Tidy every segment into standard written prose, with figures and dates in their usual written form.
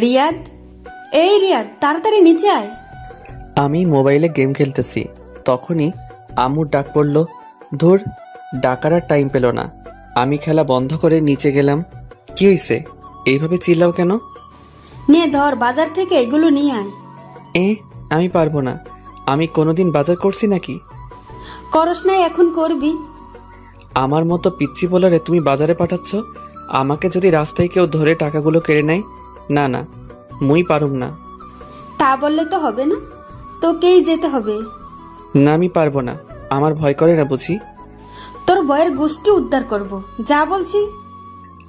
রিয়াদ, এই রিয়াদ, তাড়াতাড়ি নিচে আয়। আমি মোবাইলে গেম খেলতেছি, তখনই আম্মুর ডাক পড়ল। ধুর, ডাকার আর টাইম পেল না। আমি খেলা বন্ধ করে নিচে গেলাম। কি হইছে? এইভাবে চিল্লাও কেন? নে ধর, বাজার থেকে এগুলো নিয়ে আয়। এ, আমি পারবো না। আমি কোনোদিন বাজার করছি নাকি? করস নাই, এখন করবি। আমার মতো পিচ্চি বলারে তুমি বাজারে পাঠাচ্ছ? আমাকে যদি রাস্তায় কেউ ধরে টাকাগুলো কেড়ে নেয়? না না, মুই পারুম না। তা বললে তো হবে না, তোকেই যেতে হবে। না, আমি পারবো না। আমার ভয় করে না বুঝি? তোর বয়ের গোষ্ঠী উদ্ধার করব, যা বলছি।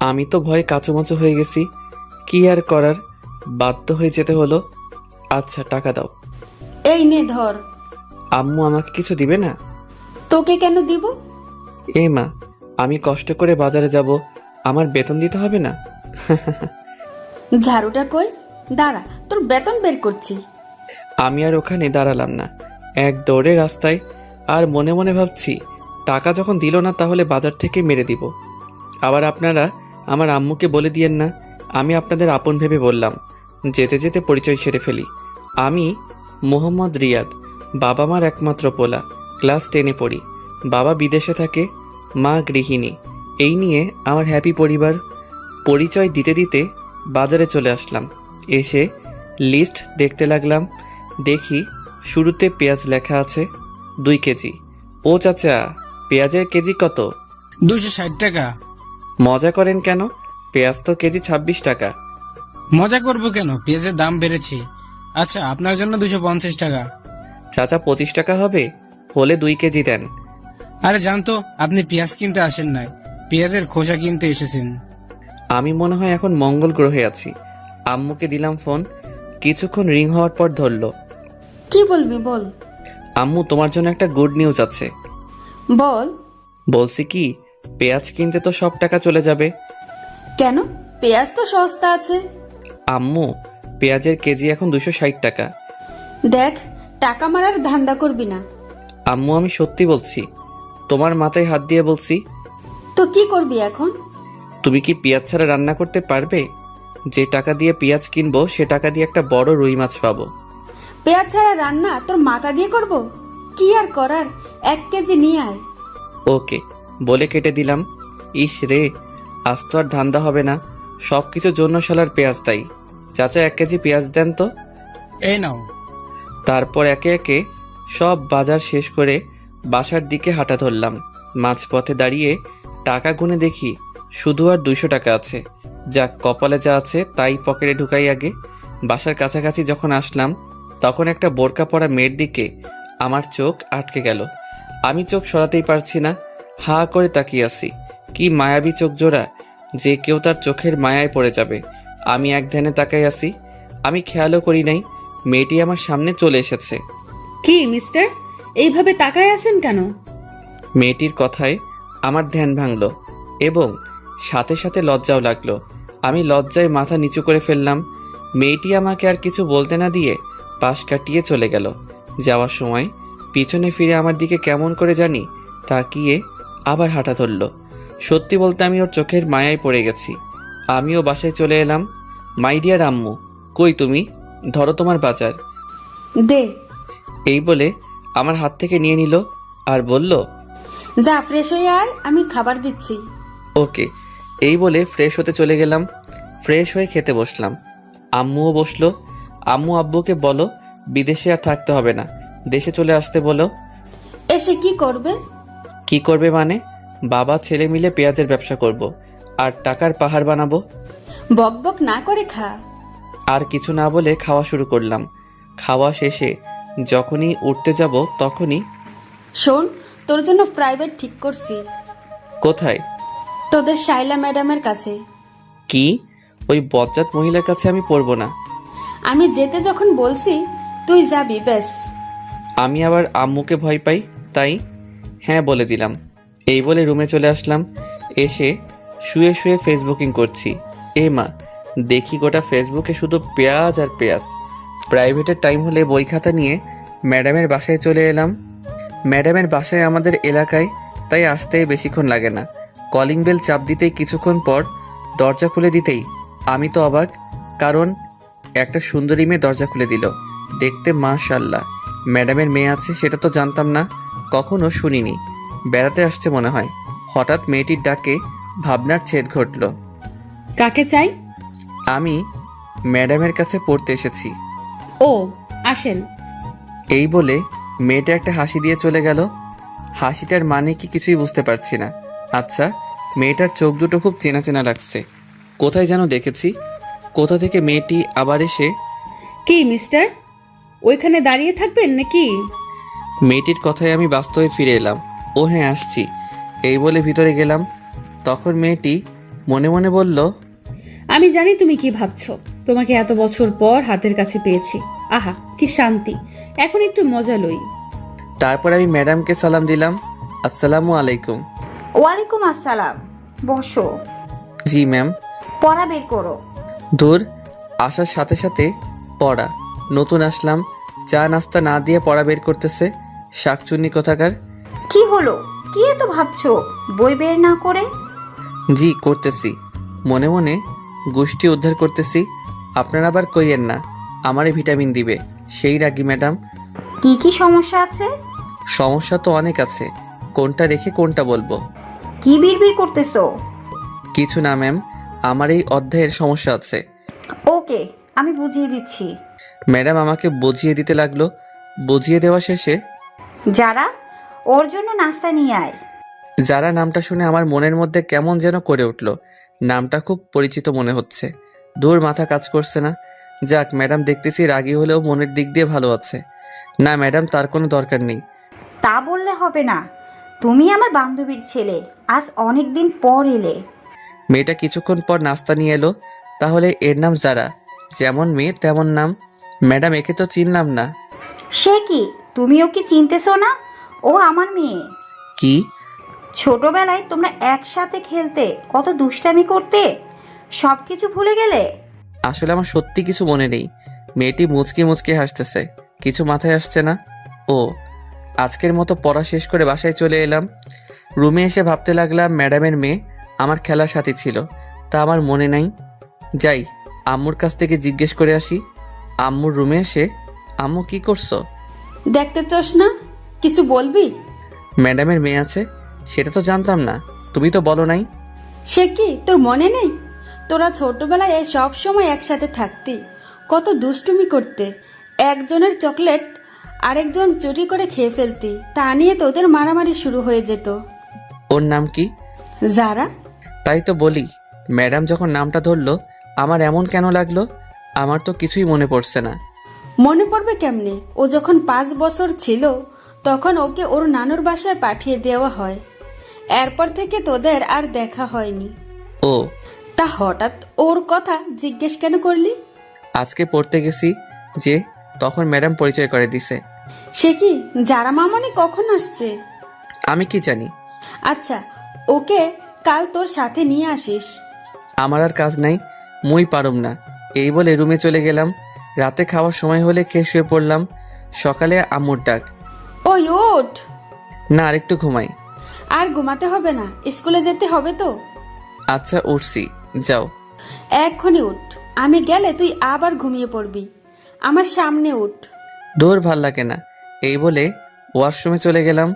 আমি তো ভয়ে কাঁচুমাচু হয়ে গেছি। কি আর করার, বাধ্য হয়ে যেতে হলো। আচ্ছা, টাকা দাও। এই নে ধর। আম্মু আমাকে কিছু দিবে না? তোকে কেন দিব? এ মা, আমি কষ্ট করে বাজারে যাব, আমার বেতন দিতে হবে না? ঝাড়ুটা কই? দাঁড়া, তোর বেতন বের করছি। আমি আর ওখানে দাঁড়ালাম না, এক দৌড়ে রাস্তায়। আর মনে মনে ভাবছি, টাকা যখন দিল না তাহলে বাজার থেকে মেরে দিব। আবার আপনারা আমার আম্মুকে বলে দিয়েন না, আমি আপনাদের আপন ভেবে বললাম। যেতে যেতে পরিচয় সেরে ফেলি। আমি মোহাম্মদ রিয়াদ, বাবা মার একমাত্র পোলা। ক্লাস 10-এ পড়ি। বাবা বিদেশে থাকে, মা গৃহিণী। এই নিয়ে আমার হ্যাপি পরিবার। পরিচয় দিতে দিতে বাজারে চলে আসলাম। এসে লিস্ট দেখতে লাগলাম। দেখি শুরুতে পেঁয়াজ লেখা আছে 2 কেজি। ও চাচা, পেঁয়াজের কেজি কত? 260 টাকা। মজা করেন কেন? পেঁয়াজ তো কেজি 26 টাকা। মজা করবো কেন, পেঁয়াজের দাম বেড়েছে। আচ্ছা, আপনার জন্য 250 টাকা। চাচা 25 টাকা হবে? হলে 2 কেজি দেন। আরে জানতো, আপনি পেঁয়াজ কিনতে আসেন নাই, পেঁয়াজের খোসা কিনতে এসেছেন। আমি মনে হয় এখন মঙ্গল গ্রহে আছি। আম্মুকে দিলাম ফোন। কিছুক্ষণ রিং হওয়ার পর ধরলো। কি বলবি বল। আম্মু, তোমার জন্য একটা গুড নিউজ আছে। বল। বলছি কি, পেঁয়াজ কিনতে তো সব টাকা চলে যাবে। কেন? পেঁয়াজ তো সস্তা আছে। আম্মু, পেঁয়াজের কেজি এখন 260 টাকা। দেখ, টাকা মারার ধান্দা করবি না। আম্মু, আমি সত্যি বলছি। তোমার মাথায় হাত দিয়ে বলছি। তো কি করবি এখন? তুমি কি পেঁয়াজ ছাড়া রান্না করতে পারবে? যে টাকা দিয়ে পেঁয়াজ কিনবো সে টাকা দিয়ে একটা বড় রুই মাছ পাবো। পেঁয়াজ ছাড়া রান্না তোর মাথা দিয়ে করব? কি আর করার, 1 কেজি নিয়ে আয়। ওকে বলে কেটে দিলাম। ইস রে, আজ তো আর ধান্দা হবে না। সব কিছুর জন্য শালার পেঁয়াজ দায়ী। চাচা, 1 কেজি পেঁয়াজ দেন তো। এই নাও। তারপর একে একে সব বাজার শেষ করে বাসার দিকে হাঁটা ধরলাম। মাঝপথে দাঁড়িয়ে টাকা গুনে দেখি শুধু আর 200 টাকা আছে। যাক, কপালে যা আছে তাই পকেটে ঢুকাই আগে। বাসার কাছাকাছি যখন আসলাম তখন একটা বোরকা পরা মেয়ের দিকে আমার চোখ আটকে গেল। আমি চোখ সরাতেই পারছি না, হা করে তাকিয়ে আছি। কি মায়াবী চোখ জোড়া, যে কেউ তার চোখের মায়ায় পড়ে যাবে। আমি এক ধ্যানে তাকাই আছি। আমি খেয়ালও করি নাই মেয়েটি আমার সামনে চলে এসেছে। কি মিস্টার, এইভাবে তাকায় আছেন কেন? মেয়েটির কথায় আমার ধ্যান ভাঙল এবং সাথে সাথে লজ্জাও লাগলো। আমি লজ্জায় মাথা নিচু করে ফেললাম। মেয়েটি আমাকে আর কিছু বলতে না দিয়ে পাশ কাটিয়ে চলে গেল। যাওয়ার সময় পিছনে ফিরে আমার দিকে কেমন করে জানি তাকিয়ে আবার হাঁটা ধরল। সত্যি বলতে আমি ওর চোখের মায়ায় পড়ে গেছি। আমিও বাসায় চলে এলাম। মাই ডিয়ার আম্মু, কই তুমি? ধরো তোমার বাজার। দে। এই বলে আমার হাত থেকে নিয়ে নিল আর বলল, যা ফ্রেশ হয়ে আয়, আমি খাবার দিচ্ছি। ওকে। এই বলে ফ্রেশ হতে চলে গেলাম। ফ্রেশ হয়ে খেতে বসলাম। আম্মুও বসলো। আম্মু আব্বুকে বলো বিদেশে আর থাকতে হবে না, দেশে চলে আসতে বলো। এসে কি করবে? কি করবে মানে? বাবা ছেলে মিলে পেঁয়াজের ব্যবসা করব আর টাকার পাহাড় বানাবো। বক বক না করে খা। আর কিছু না বলে খাওয়া শুরু করলাম। খাওয়া শেষে যখনই উঠতে যাব তখনই, শোন, তোর জন্য প্রাইভেট ঠিক করছি। কোথায়? তোদের শাইলা ম্যাডামের কাছে। কি? ওই বজ্জাত মহিলার কাছে আমি পড়বো না। আমি যেতে যখন বলছি তুই যাবি, ব্যাস। আমি আবার আম্মুকে ভয় পাই, তাই হ্যাঁ বলে দিলাম। এই বলে রুমে চলে আসলাম। এসে শুয়ে শুয়ে ফেসবুকিং করছি। এ মা, দেখি গোটা ফেসবুকে শুধু পেঁয়াজ আর পেঁয়াজ। প্রাইভেটের টাইম হলে বই খাতা নিয়ে ম্যাডামের বাসায় চলে এলাম। ম্যাডামের বাসায় আমাদের এলাকায়, তাই আসতে বেশিক্ষণ লাগে না। কলিং বেল চাপ দিতেই কিছুক্ষণ পর দরজা খুলে দিতেই আমি তো অবাক, কারণ একটা সুন্দরী মেয়ে দরজা খুলে দিল। দেখতে মাশাআল্লাহ। ম্যাডামের মেয়ে আছে সেটা তো জানতাম না, কখনো শুনিনি। বেড়াতে আসছে মনে হয়। হঠাৎ মেয়েটির ডাকে ভাবনার ছেদ ঘটল। কাকে চাই? আমি ম্যাডামের কাছে পড়তে এসেছি। ও, আসেন। এই বলে মেয়েটা একটা হাসি দিয়ে চলে গেল। হাসিটার মানে কি কিছুই বুঝতে পারছি না। আচ্ছা, মেয়েটার চোখ দুটো খুব চেনা চেনা লাগছে। কোথায় যেন দেখেছি। কোথা থেকে মেয়েটি আবার এসে। কি মিস্টার, ওইখানে দাঁড়িয়ে থাকবেন নাকি? মেয়েটির কথায় আমি বাস্তবে ফিরে এলাম। ও হ্যাঁ, আসছি। এই বলে ভিতরে গেলাম। তখন মেয়েটি মনে মনে বলল, আমি জানি তুমি কি ভাবছো। তোমাকে এত বছর পর হাতের কাছে পেয়েছি। আহা, কি শান্তি। এখন একটু মজা লই। তারপর আমি ম্যাডামকে সালাম দিলাম। আসসালামু আলাইকুম। ওয়ালাইকুম আসসালাম। বসো। জি ম্যাম। পড়া বের করো। দূর, আসার সাথে সাথে পড়া। নতুন আসলাম, চা নাস্তা না দিয়ে পড়া বের করতেছে। শাকচুন্নি কোথাকার। কি হলো? কি এত ভাবছো বই বের না করে? জি করতেছি, মনে মনে গোষ্ঠী উদ্ধার করতেছি। আপনারা আবার কইয়েন না আমারে ভিটামিন দিবে, সেই রাগি ম্যাডাম। কি কি সমস্যা আছে? সমস্যা তো অনেক আছে, কোনটা রেখে কোনটা বলবো? কি বিড়বিড় করতেছো? কিছু না ম্যাম, আমার এই অধ্যায়ের সমস্যা আছে। ওকে, আমি বুঝিয়ে দিচ্ছি। ম্যাডাম আমাকে বুঝিয়ে দিতে লাগলো। বুঝিয়ে দেওয়া শেষে, যারা, ওর জন্য নাস্তা নিয়ে আয়। যারা নামটা শুনে আমার মনের মধ্যে কেমন যেন করে উঠল। নামটা খুব পরিচিত মনে হচ্ছে। দূর, মাথা কাজ করছে না। যাক, ম্যাডাম দেখতেছি রাগী হলেও মনের দিক দিয়ে ভালো আছে। না ম্যাডাম, তার কোনো দরকার নেই। তা বললে হবে না। তুমি আমার বান্ধবীর ছেলে, আজ অনেক দিন পর এলে। মেয়েটা কিছুক্ষণ পর নাস্তা নিয়ে এলো। তাহলে এর নাম যারা, যেমন মেয়ে তেমন নাম। ম্যাডাম, একে তো চিনলাম না। সে কি, তুমি ওকে চিনতেছো না? ও আমার মেয়ে। কি? ছোটবেলায় তোমরা একসাথে খেলতে, কত দুষ্টামি করতে, সব কিছু ভুলে গেলে? আসলে আমার সত্যি কিছু মনে নেই। মেয়েটি মুচকি মুচকি হাসতেছে, কিছু মাথায় আসছে না। ও, আজকের মতো পড়া শেষ করে বাসায় চলে এলাম। রুমে এসে ভাবতে লাগলাম ম্যাডামের মেয়ে আমার খেলার সাথী ছিল, তা আমার মনে নাই। যাই, আম্মুর কাছ থেকে জিজ্ঞেস করে আসি। আম্মুর রুমে এসে, আম্মু কি করছো? দেখতে চাস না? কিছু বলবি? ম্যাডামের মেয়ে আছে সেটা তো জানতাম না, তুমি তো বলো নাই। সে কি তোর মনে নেই? তোরা ছোটবেলায় সব সময় একসাথে থাকতি, কত দুষ্টুমি করতে। একজনের চকলেট আরেকজন চুরি করে খেয়ে ফেলতি, তা নিয়ে তোদের মারামারি শুরু হয়ে যেত। ওর নাম কি? যারা। তাই তো বলি, ম্যাডাম যখন নামটা ধরলো আমার এমন কেন লাগলো? আমার তো কিছুই মনে পড়ছে না। মনে পড়বে কেমনে? ও যখন 5 বছর ছিল তখন ওকে ওর নানুর বাসায় পাঠিয়ে দেওয়া হয়। এরপর থেকে তোদের আর দেখা হয়নি। ও, তা হঠাৎ ওর কথা জিজ্ঞেস কেন করলি? আজকে পড়তে গেছি যে, তখন ম্যাডাম পরিচয় করে দিছে। সে কি, যারা মামনি কখন আসছে? আমি কি জানি। আচ্ছা, ওকে কাল তোর সাথে নিয়ে আসিস। আমার আর কাজ নাই, মুই পারুম না। এই বলে রুমে চলে গেলাম। রাতে খাওয়ার সময় হলে খেয়ে শুয়ে পড়লাম। সকালে আম্মুর ডাক। ওই ওঠ। না, আরেকটু ঘুমাই। আর ঘুমাতে হবে না, স্কুলে যেতে হবে তো। আচ্ছা, উঠছি, যাও। এক্ষুনি উঠ, আমি গেলে তুই আবার ঘুমিয়ে পড়বি। আমার সামনে উঠ। দূর, ভাল লাগে না। এই বলে ওয়াশরুমে চলে গেলাম।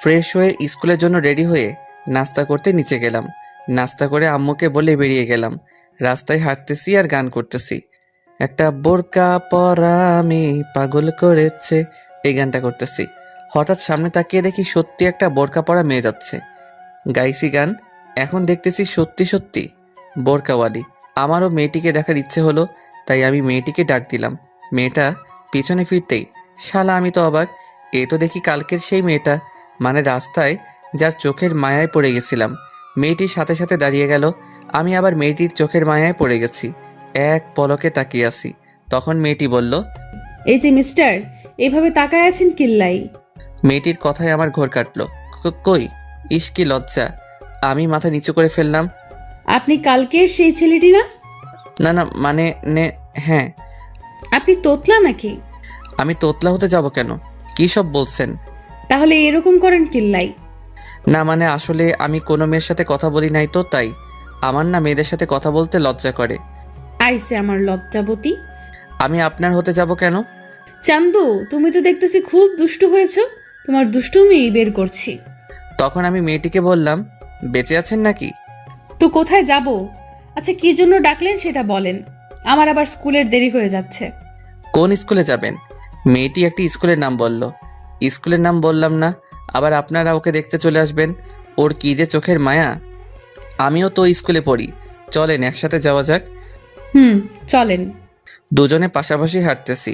ফ্রেশ হয়ে স্কুলের জন্য রেডি হয়ে নাস্তা করতে নিচে গেলাম। নাস্তা করে আম্মুকে বলে বেরিয়ে গেলাম। রাস্তায় হাঁটতেছি আর গান করতেছি। একটা বোরকা পরা আমি পাগল করেছে, এই গানটা করতেছি। হঠাৎ সামনে তাকিয়ে দেখি সত্যি একটা বোরকা পরা মেয়ে যাচ্ছে। গাইছি গান, এখন দেখতেছি সত্যি সত্যি বোরকাওয়ালি। আমারও মেয়েটিকে দেখার ইচ্ছে হলো, তাই আমি মেয়েটিকে ডাক দিলাম। মেয়েটা পিছনে ফিরতেই, শালা আমি তো অবাক। এ তো দেখি কালকের সেই মেয়েটা, মানে রাস্তায় যার চোখের মায়ায় পড়ে গেছিলাম। মেয়েটির সাথে সাথে দাঁড়িয়ে গেল। আমি আবার মেয়েটির চোখের মায়ায় পড়ে গেছি। এক পলকে তাকিয়ে আছি। তখন মেয়েটি বলল, এই যে মিস্টার, এভাবে তাকায় আছেন কিল্লাই? মেয়েটির কথায় আমার ঘোর কাটলো। কই, ইস কি লজ্জা। আমি মাথা নিচু করে ফেললাম। আপনি কালকের সেই ছেলেটি না? না না, মানে হ্যাঁ। আপনি তোতলা নাকি? আমি তোতলা হতে যাব কেন? কী সব বলছেন? তাহলে এরকম করেন কিল্লাই? না মানে আসলে আমি কোনো মেয়ের সাথে কথা বলি নাই তো, তাই। আমার না মেয়েদের সাথে কথা বলতে লজ্জা করে। আইসে আমার লজ্জাবতী। আমি আপনার হতে যাব কেন? চান্দু, তুমি তো দেখতেছি খুব দুষ্টু হয়েছো। তোমার দুষ্টুমি বের করছি। তখন আমি মেয়েটিকে বললাম, বেঁচে আছেন নাকি? তো কোথায় যাব? আচ্ছা, কি জন্য ডাকলেন সেটা বলেন। আমার আবার স্কুলের দেরি হয়ে যাচ্ছে। কোন স্কুলে যাবেন? মেয়েটি একটি স্কুলের নাম বলল। স্কুলের নাম বললাম না, আবার আপনারা ওকে দেখতে চলে আসবেন। ওর কি যে চোখের মায়া। আমিও তো স্কুলে পড়ি, চলেন একসাথে যাওয়া যাক। চলেন। দুজনে পাশাপাশি হাঁটতেছি,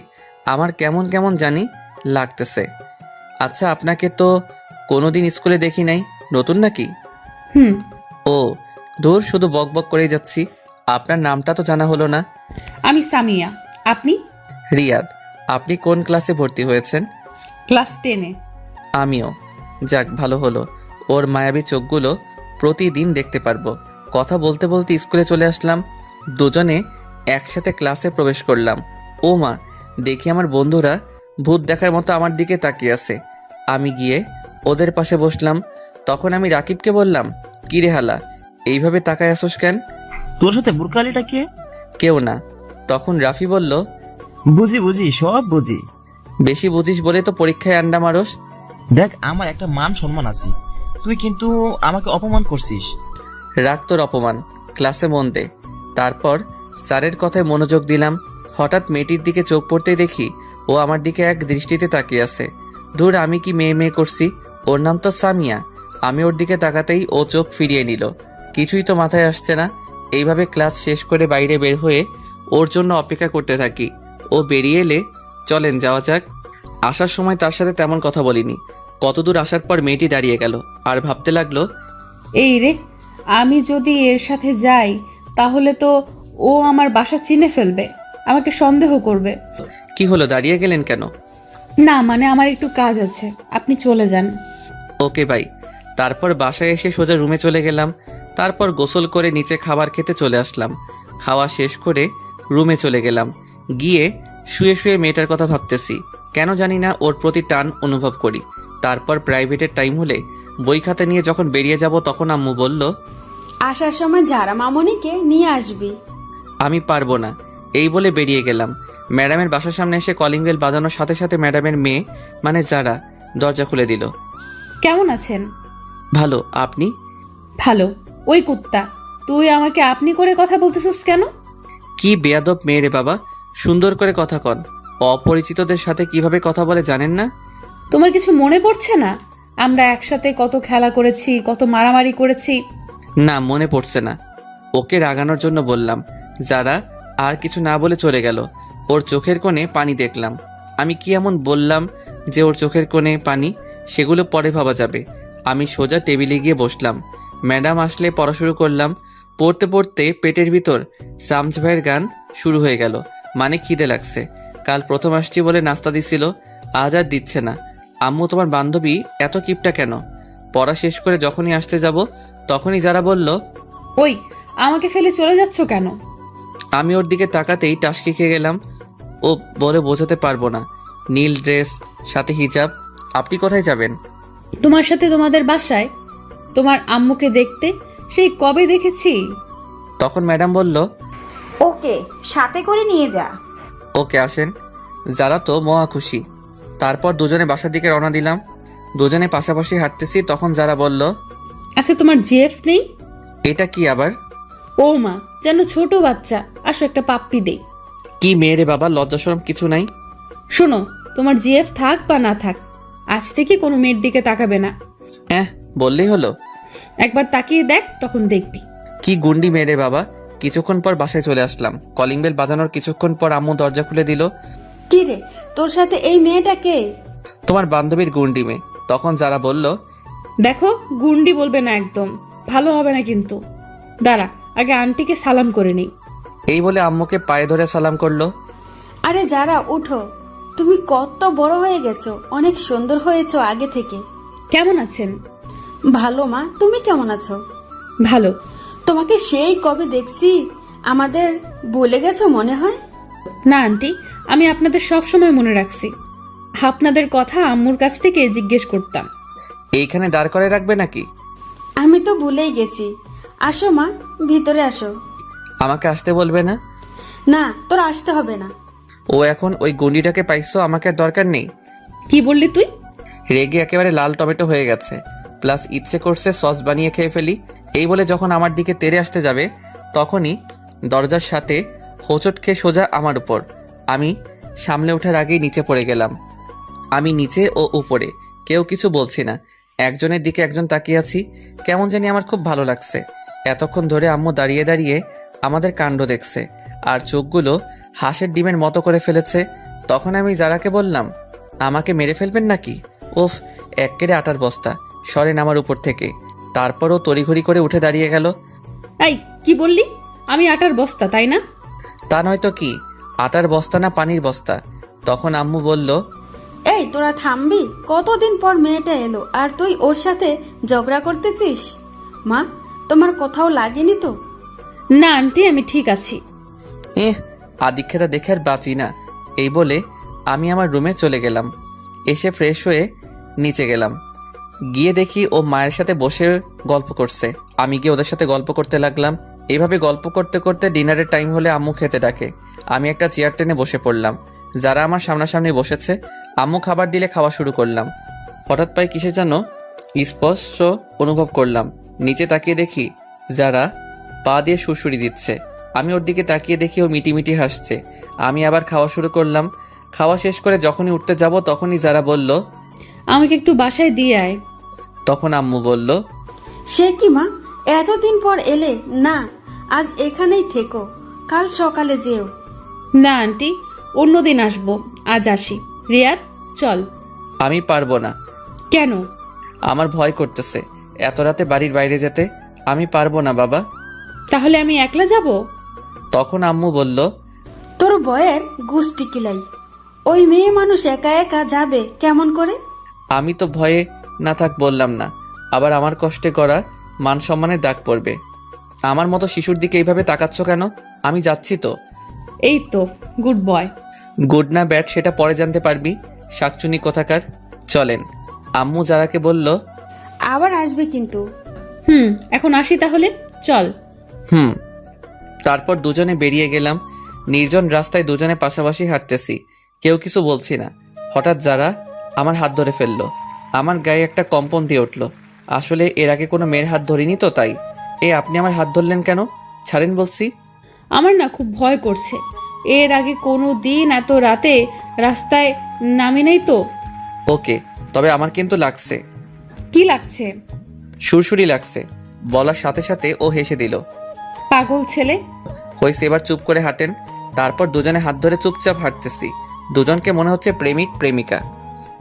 আমার কেমন কেমন জানি লাগতেছে। আচ্ছা, আপনাকে তো কোনোদিন স্কুলে দেখি নাই, নতুন নাকি? হুম। ও দূর, শুধু বক বক করেই যাচ্ছি। আপনার নামটা তো জানা হলো না। আমি সামিয়া। আপনি? রিয়াদ। আপনি কোন ক্লাসে ভর্তি হয়েছেন? ক্লাস 10-এ। আমিও। যাক, ভালো হলো। ওর মায়াবী চোখগুলো প্রতিদিন দেখতে পারবো। কথা বলতে বলতে স্কুলে চলে আসলাম। দুজনে একসাথে ক্লাসে প্রবেশ করলাম। ও মা, দেখি আমার বন্ধুরা ভূত দেখার মতো আমার দিকে তাকিয়ে আছে। আমি গিয়ে ওদের পাশে বসলাম। তখন আমি রাকিবকে বললাম, কি রে হালা, এইভাবে তাকায় আসোস কেন? তোর সাথে বুরকালিটা কে? কেউ না। তখন রাফি বলল, বুঝি বুঝি, সব বুঝি। বেশি বুঝিস বলে তো পরীক্ষায় আন্ডা মারস। দেখ, আমার একটা মান সম্মান আছে, তুই কিন্তু আমাকে অপমান করছিস। রাখ তোর অপমান, ক্লাসে মন দে। তারপর স্যারের কথায় মনোযোগ দিলাম। হঠাৎ মেয়েটির দিকে চোখ পড়তেই দেখি ও আমার দিকে এক দৃষ্টিতে তাকিয়ে আছে। দূর, আমি কি মেয়ে মেয়ে করছি? ওর নাম তো সামিয়া। আমি ওর দিকে তাকাতেই ও চোখ ফিরিয়ে নিল। কিছুই তো মাথায় আসছে না। এইভাবে ক্লাস শেষ করে বাইরে বের হয়ে ওর জন্য অপেক্ষা করতে থাকি। ও বেরিয়ে এলে চলেন যাওয়া যাক। আসার সময় তার সাথে তেমন কথা বলিনি। কতদূর আসার পর মেয়েটি দাঁড়িয়ে গেল আর ভাবতে লাগলো, এই রে, আমি যদি এর সাথে যাই তাহলে তো ও আমার বাসা চিনে ফেলবে, আমাকে সন্দেহ করবে। কি হলো, দাঁড়িয়ে গেলেন কেন? না মানে আমার একটু কাজ আছে, আপনি চলে যান। Okay bye. তারপর বাসায় এসে সোজা রুমে চলে গেলাম। তারপর গোসল করে নিচে খাবার খেতে চলে আসলাম। খাওয়া শেষ করে রুমে চলে গেলাম। গিয়ে শুয়ে শুয়ে মেয়েটার কথা ভাবতেছি। কেন জানি না ওর প্রতি টান অনুভব করি। তারপর প্রাইভেটের টাইম হলে বই খাতা নিয়ে যখন বেরিয়ে যাব তখন আম্মু বলল, আসার সময় যারা মামনিকে নিয়ে আসবি। আমি পারবো না, এই বলে বেরিয়ে গেলাম। ম্যাডামের বাসার সামনে এসে কলিং বেল বাজানোর সাথে সাথে ম্যাডামের মেয়ে মানে যারা দরজা খুলে দিল। কেমন আছেন? ভালো, আপনি? ভালো। ওই কুত্তা, তুই আমাকে আপনি করে কথা বলতেছিস কেন? কি বেয়াদব মেয়ে রে বাবা, সুন্দর করে কথা কন। অপরিচিতদের সাথে কিভাবে কথা বলে জানেন না? তোমার কিছু মনে পড়ছে না? আমরা একসাথে কত খেলা করেছি, কত মারামারি করেছি। না, মনে পড়ছে না। ওকে রাগানোর জন্য বললাম। যারা আর কিছু না বলে চলে গেল। ওর চোখের কোণে পানি দেখলাম। আমি কি এমন বললাম যে ওর চোখের কোণে পানি? সেগুলো পরে ভাবা যাবে। আমি সোজা টেবিলে গিয়ে বসলাম। ম্যাডাম আসলে পড়া শুরু করলাম। পড়তে পড়তে পেটের ভিতর সামজ ভাইয়ের গান শুরু হয়ে গেল। মানে খিদে লাগছে। কাল প্রথম আসছি বলে নাস্তা দিছিল, আজ আর দিচ্ছে না। আম্মু, তোমার বান্ধবী এত কিপটা কেন? পড়া শেষ করে যখনই আসতে যাব তখনই যারা বলল, ওই, আমাকে ফেলে চলে যাচ্ছ কেন? আমি ওর দিকে তাকাতেই টাসকি খেয়ে গেলাম। ও বলে বোঝাতে পারবো না। নীল ড্রেস, সাথে হিজাব। আপনি কোথায় যাবেন? তোমার সাথে তোমাদের বাসায়। তোমার আম্মুকে দেখতে সেই কবে দেখেছি। তখন ম্যাডাম বলল, ওকে সাথে করে নিয়ে যা। ওকে আসেন। যারা তো মহা খুশি। তারপর দুজনে বাসার দিকে রওনা দিলাম। দুজনে পাশাপাশি হাঁটতেছি। তখন যারা বলল, আচ্ছা, তোমার জিএফ নেই? এটা কি আবার? ও মা, যেন ছোট বাচ্চা। আসো একটা পাপ্পি দেই। কি মেয়েরে বাবা, লজ্জা শরম কিছু নাই? শোনো, তোমার জিএফ থাক বা না থাক, আজ থেকে কোনো মেয়ের দিকে তাকাবে না। বললেই হলো। একবার তাকিয়ে দেখ, তখন দেখবি। কি গুন্ডি মেয়েরে বাবা। কিছুক্ষণ পর বাসায় চলে আসলাম। কলিং বেল বাজানোর কিছুক্ষণ পর আম্মু দরজা খুলে দিল। কি রে, তোর সাথে এই মেয়েটা কে? তোমার বান্ধবীর গুন্ডি মেয়ে। তখন যারা বলল, দেখো, গুন্ডি বলবে না একদম, ভালো হবে না কিন্তু। দাঁড়া, আগে আন্টিকে সালাম করে নেই। এই বলে আম্মুকে পায়ে ধরে সালাম করলো। আরে যারা, উঠো। তুমি কত বড় হয়ে গেছো, অনেক সুন্দর হয়েছো আগে থেকে। কেমন আছেন? ভালো মা, তুমি কেমন আছো? ভালো। তোমাকে সেই কবে দেখছি, আমাদের বলে গেছো মনে হয়। না আন্টি, আমি আপনাদের সব সময় মনে রাখছি। আপনাদের কথা আম্মুর কাছ থেকে জিজ্ঞেস করতাম। এইখানে দাঁড় করে রাখবে নাকি? আমি তো ভুলেই গেছি। আসো মা, ভিতরে আসো। আমাকে আসতে বলবে না? না, তোর আসতে হবে না। ও এখন ওই গুন্ডিটাকে পাইছো, আমাকে আর দরকার নেই। কি বললি তুই? রেগে একেবারে লাল টমেটো হয়ে গেছে, প্লাস ইচ্ছে করছে সস বানিয়ে খেয়ে ফেলি। এই বলে যখন আমার দিকে তেড়ে আসতে যাবে তখনই দরজার সাথে হোঁচট খেয়ে সোজা আমার উপর। আমি সামলে ওঠার আগেই নিচে পড়ে গেলাম। আমি নিচে ও উপরে, কেউ কিছু বলছি না, একজনের দিকে একজন তাকিয়ে আছি। কেমন জানি আমার খুব ভালো লাগছে। এতক্ষণ ধরে আম্মু দাঁড়িয়ে দাঁড়িয়ে আমাদের কাণ্ড দেখছে আর চোখগুলো হাঁসের ডিমের মতো করে ফেলেছে। তখন আমি যারাকে বললাম, আমাকে মেরে ফেলবেন নাকি? উফ, এক্কেরে আটার বস্তা, সরেন আমার উপর থেকে। তারপরও তড়িঘড়ি করে উঠে দাঁড়িয়ে গেল। এই কি বললি? আমি আটার বস্তা, তাই না? তা নয়তো কি, আটার বস্তা না পানির বস্তা। তখন আম্মু বলল, এই তোরা থামবি? কতদিন পর মেয়েটা এলো আর তুই ওর সাথে ঝগড়া করতেছিস? মা, তোমার কোথাও লাগেনি তো? না আন্টি, আমি ঠিক আছি। আদিক্ষেতা দেখে আর বাঁচি না। এই বলে আমি আমার রুমে চলে গেলাম। এসে ফ্রেশ হয়ে নিচে গেলাম। গিয়ে দেখি ও মায়ের সাথে বসে গল্প করছে। আমি গিয়ে ওদের সাথে গল্প করতে লাগলাম। এইভাবে গল্প করতে করতে ডিনারের টাইম হলে আম্মু খেতে ডাকে। আমি একটা চেয়ার টেনে বসে পড়লাম। যারা আমার সামনাসামনি বসেছে, আম্মু খাবার দিলে খাওয়া শুরু করলাম। হঠাৎ পায়ে কিসে যেন স্পর্শ অনুভব করলাম। নিচে তাকিয়ে দেখি যারা পা দিয়ে সুরসুরি দিচ্ছে। আমি ওর দিকে তাকিয়ে দেখি ও মিটিমিটি হাসছে। আমি আবার খাওয়া শুরু করলাম। খাওয়া শেষ করে যখনই উঠতে যাব তখনই যারা বলল, আমাকে একটু বাসায় দিয়ে আয়। তখন আম্মু বলল, সে কি মা, এতদিন পর এলে? না, আজ এখানেই থেকো, কাল সকালে যেও। না আন্টি, অন্যদিন আসবো, আজ আসি। রিয়াদ, চল। আমি পারবো না। কেন? আমার ভয় করতেছে এত রাতে বাড়ির বাইরে যেতে। আমি পারবো না বাবা। তাহলে আমি একলা যাব? তখন আম্মু বলল, তোর বয়ের গুষ্টি কিলাই, ওই মেয়ে মানুষ একা একা যাবে কেমন করে? আমি তো ভয়ে না থাক বললাম না, আবার আমার কষ্টে করা মান সম্মানের দাগ পড়বে। আমার মতো শিশুর দিকে এইভাবে তাকাচ্ছ কেন? আমি যাচ্ছি তো। এই তো, গুড বয়। গুড না ব্যাড সেটা পরে জানতে পারবি, শাকচুনি কোথাকার। চলেন। আম্মু যারাকে বলল, আবার আসবে কিন্তু। এখন আসি তাহলে, চল। তারপর দুজনে বেরিয়ে গেলাম। নির্জন রাস্তায় দুজনে পাশাপাশি হাঁটতেছি, কেউ কিছু বলছি না। হঠাৎ যারা আমার হাত ধরে ফেললো। আমার গায়ে একটা কম্পন দিয়ে উঠলো। আসলে এর আগে কোনো মেয়ের হাত ধরিনি তো, তাই। আপনি আমার হাত ধরলেন কেন? ছাড়েন বলছি। আমার না খুব ভয় করছে। এর আগে কোনো দিন এত রাতে রাস্তায় নামি নাই তো। ওকে, তবে আমার কিন্তু লাগছে। কি লাগছে? সুরসুরি লাগছে। বলার সাথে সাথে ও হেসে দিল। পাগল ছেলে। হয়েছে, এবার চুপ করে হাঁটেন। তারপর দুজনে হাত ধরে চুপচাপ হাঁটতেছি। দুজনকে মনে হচ্ছে প্রেমিক প্রেমিকা।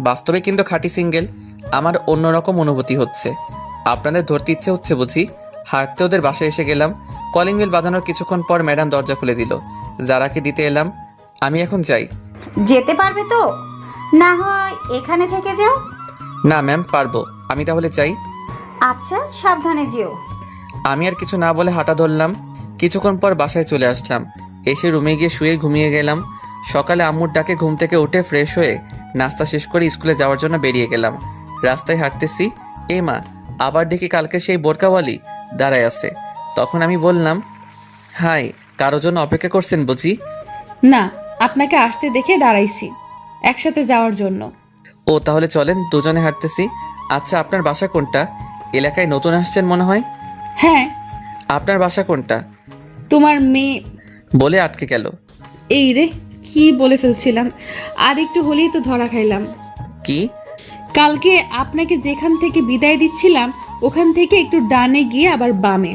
বাস্তবে কিন্তু খাঁটি সিঙ্গেল। আমার অন্যরকম অনুভূতি হচ্ছে। আপনাদের ধরতে ইচ্ছে হচ্ছে বুঝি? হাঁটতে ওদের বাসায় এসে গেলাম। কলিং বেল বাজানোর কিছুক্ষণ পর ম্যাডাম দরজা খুলে দিল। যারাকে দিতে এলাম। আমি এখন যাই। যেতে পারবে তো? না হয় এখানে থেকে যাও। না ম্যাম, পারবো। আমি তাহলে চাই। আচ্ছা, সাবধানে যেও। আমি আর কিছু না বলে হাঁটা ধরলাম। কিছুক্ষণ পর বাসায় চলে আসলাম। এসে রুমে গিয়ে শুয়ে ঘুমিয়ে গেলাম। সকালে আম্মুর ডাকে ঘুম থেকে উঠে ফ্রেশ হয়ে নাস্তা শেষ করে স্কুলে যাওয়ার জন্য বেরিয়ে গেলাম। রাস্তায় হাঁটতেছি, মা, আবার দেখি কালকে সেই বোরকাওয়ালি দাঁড়ায় আছে। তখন আমি বললাম, হাই, কারোর জন্য অপেক্ষা করছেন বুঝি? না, আপনাকে আসতে দেখে দাঁড়াইছি একসাথে যাওয়ার জন্য। ও, তাহলে চলেন, দুজনে হাঁটতেছি। আচ্ছা, আপনার বাসা কোনটা? এলাকায় নতুন আসছেন মনে হয়। হ্যাঁ। আপনার বাসা কোনটা? তোমার মেয়ে। বলে আটকে গেল। এই রে, কি বলে ফেলছিলাম। আর একটু হলেই তো ধরা খাইলাম। কি? কালকে আপনাকে যেখান থেকে বিদায় দিচ্ছিলাম ওখান থেকে একটু ডানে গিয়ে আবার বামে।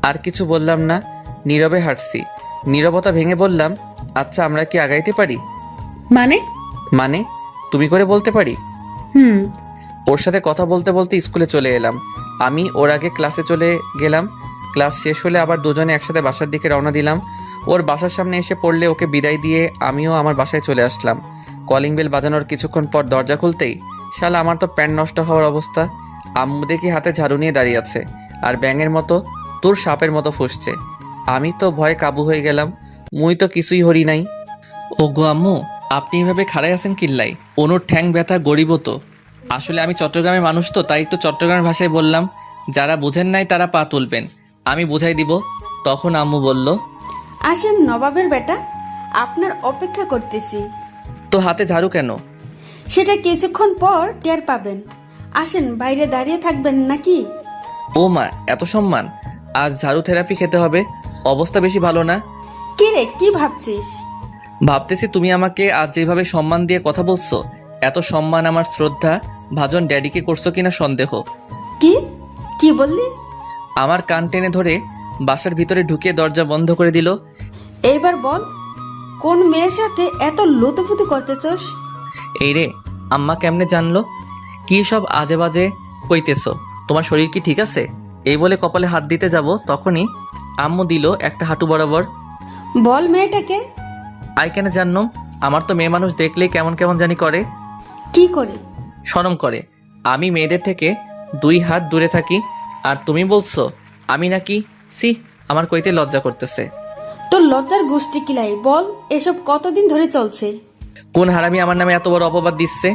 আর কিছু বললাম না, নীরবে হাঁটছি। নীরবতা ভেঙে বললাম, আচ্ছা, আমরা কি আগাইতে পারি? মানে? মানে তুমি করে বলতে পারি। হুম। ওর সাথে কথা বলতে বলতে স্কুলে চলে এলাম। আমি ওর আগে ক্লাসে চলে গেলাম। ক্লাস শেষ হলে আবার দুজনে একসাথে বাসার দিকে রওনা দিলাম। ওর বাসার সামনে এসে পড়লে ওকে বিদায় দিয়ে আমিও আমার বাসায় চলে আসলাম। কলিং বেল বাজানোর কিছুক্ষণ পর দরজা খুলতেই শালা আমার তো প্যান্ট নষ্ট হওয়ার অবস্থা। আম্মু দেখি হাতে ঝাড়ু নিয়ে দাঁড়িয়ে আছে আর ব্যাঙের মতো তোর সাপের মতো ফুসছে। আমি তো ভয়ে কাবু হয়ে গেলাম। মুই তো কিছুই হরি নাই। ও গো আম্মু, আপনি এভাবে খাড়াই আছেন কিল্লাই? অনুর ঠ্যাং ব্যথা গরিব তো। আসলে আমি চট্টগ্রামের মানুষ তো, তাই একটু চট্টগ্রামের ভাষায় বললাম। যারা বুঝেন নাই তারা পা তুলবেন, আমি বুঝাই দিব। তখন আম্মু বলল, আসেন নবাবের বেটা, আপনার অপেক্ষা করতেছি। তো হাতে ঝাড়ু কেন? সেটা কিছুক্ষণ পর টের পাবেন। আসেন, বাইরে দাঁড়িয়ে থাকবেন নাকি? ও মা, এত সম্মান! আজ ঝাড়ু থেরাপি খেতে হবে। অবস্থা বেশি ভালো না। কি রে, কি ভাবছিস? ভাবতেছি তুমি আমাকে আজ যেভাবে সম্মান দিয়ে কথা বলছো, এত সম্মান আমার শ্রদ্ধা ভাজন ড্যাডিকে করছো কিনা সন্দেহ। কি কি বললি? আমার কান টেনে ধরে বাসার ভিতরে ঢুকিয়ে দরজা বন্ধ করে দিল। এইবার বল, কোন মেয়ের সাথে এত লুতুপুতু করতেছস? এই রে, আম্মা কেমনে জানলো? কি সব আজে বাজে কইতেছো? তোমার শরীর কি ঠিক আছে? এই বলে কপালে হাত দিতে যাব, তখনই আম্মু দিল একটা হাঁটু বরাবর। বল মেয়েটাকে। আই কেন জানলাম? আমার তো মেয়ে মানুষ দেখলেই কেমন কেমন জানি করে। কি করে? শরম করে। আমি মেয়েদের থেকে 2 হাত দূরে থাকি, আর তুমি বলছো আমি নাকি? সি, আমার কইতে লজ্জা করতেছে। তোর লজ্জার গোষ্ঠী কিলাই, বল এসব কতদিন ধরে চলছে? কোন হারামি আমার নামে এত বড় অপবাদ দিচ্ছে?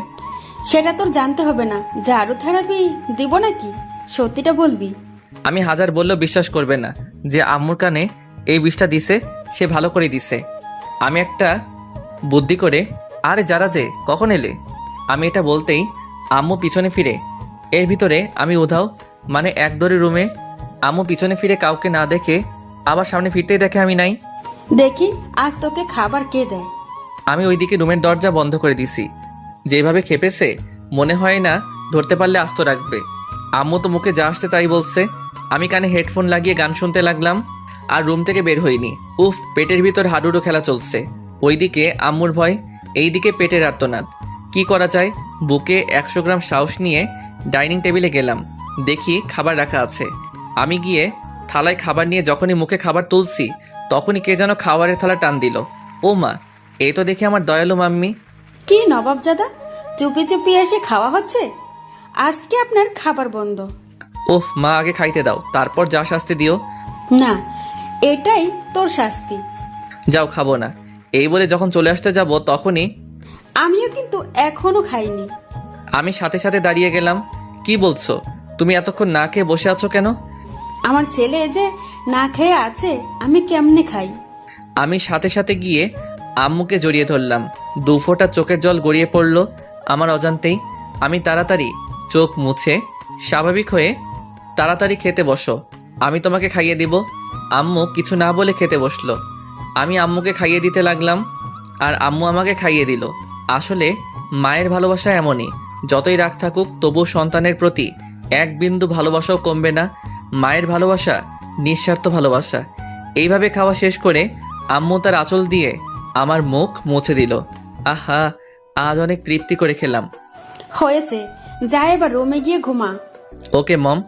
সেটা তোর জানতে হবে না। ঝাড়ু থেরাপি দিব নাকি? সত্যিটা বলবি। আমি হাজার বললেও বিশ্বাস করবে না যে আম্মুর কানে এই বিষটা দিছে, সে ভালো করে দিছে। আমি একটা বুদ্ধি করে, আরে যারা যে কখন এলে, আমি এটা বলতেই আম্মু পিছনে ফিরে। এর ভিতরে আমি উধাও, মানে এক দড়ি রুমে। আম্মু পিছনে ফিরে কাউকে না দেখে আবার সামনে ফিরতেই দেখে আমি নাই। দেখি আজ তোকে খাবার কে দেয়। আমি ওইদিকে রুমের দরজা বন্ধ করে দিছি। যেভাবে খেপেছে, মনে হয় না ধরতে পারলে আস্ত রাখবে। আম্মু তো মুখে যা আসছে তাই বলছে। আমি কানে হেডফোন লাগিয়ে গান শুনতে লাগলাম, আর রুম থেকে বের হইনি। উফ, পেটের ভিতর হাডুডু খেলা চলছে। ওইদিকে আম্মুর ভয়, এইদিকে পেটের আর্তনাদ। কি করা যায়? বুকে 100 গ্রাম সাহস নিয়ে ডাইনিং টেবিলে গেলাম। দেখি খাবার রাখা আছে। আমি গিয়ে থালায় খাবার নিয়ে যখনই মুখে খাবার তুলছি, তখনই কে যেন খাবারের থালা টান দিল। ও মা, এই তো দেখি আমার দয়ালু মাম্মি। কি নবাবজাদা, চুপি চুপি এসে খাওয়া হচ্ছে? আজকে আপনার খাবার বন্ধ। ওফ মা, আগে খাইতে দাও, তারপর যা শাস্তি দিও। না, এটাই তোর শাস্তি। যাও, খাবো না। এই বলে যখন চলে আসতে যাব, তখনই আমিও কিন্তু এখনো খাইনি। আমি সাথে সাথে দাঁড়িয়ে গেলাম। কি বলছো? তুমি এতক্ষণ না খেয়ে বসে আছো কেন? আমার ছেলে যে না খেয়ে আছে, আমি কেমনে খাই? আমি সাথে সাথে গিয়ে আম্মুকে জড়িয়ে ধরলাম। 2 ফোঁটা চোখের জল গড়িয়ে পড়ল আমার অজান্তেই। আমি তাড়াতাড়ি চোখ মুছে স্বাভাবিক হয়ে, তাড়াতাড়ি খেতে বসো, আমি তোমাকে খাইয়ে দিব। আম্মু কিছু না বলে খেতে বসলো। আমি আম্মুকে খাইয়ে দিতে লাগলাম, আর আম্মু আমাকে খাইয়ে দিল। আসলে মায়ের ভালোবাসা এমনই, যতই রাগ থাকুক তবুও সন্তানের প্রতি 1 বিন্দু ভালোবাসাও কমবে না। মায়ের ভালোবাসা নিঃস্বার্থ ভালোবাসা। এইভাবে খাওয়া শেষ করে আম্মু তার আঁচল দিয়ে আমার মুখ মুছে দিল। আহা, আজ অনেক তৃপ্তি করে খেলাম। হয়েছে, যা এবার রুমে গিয়ে ঘুমা। ওকে মম।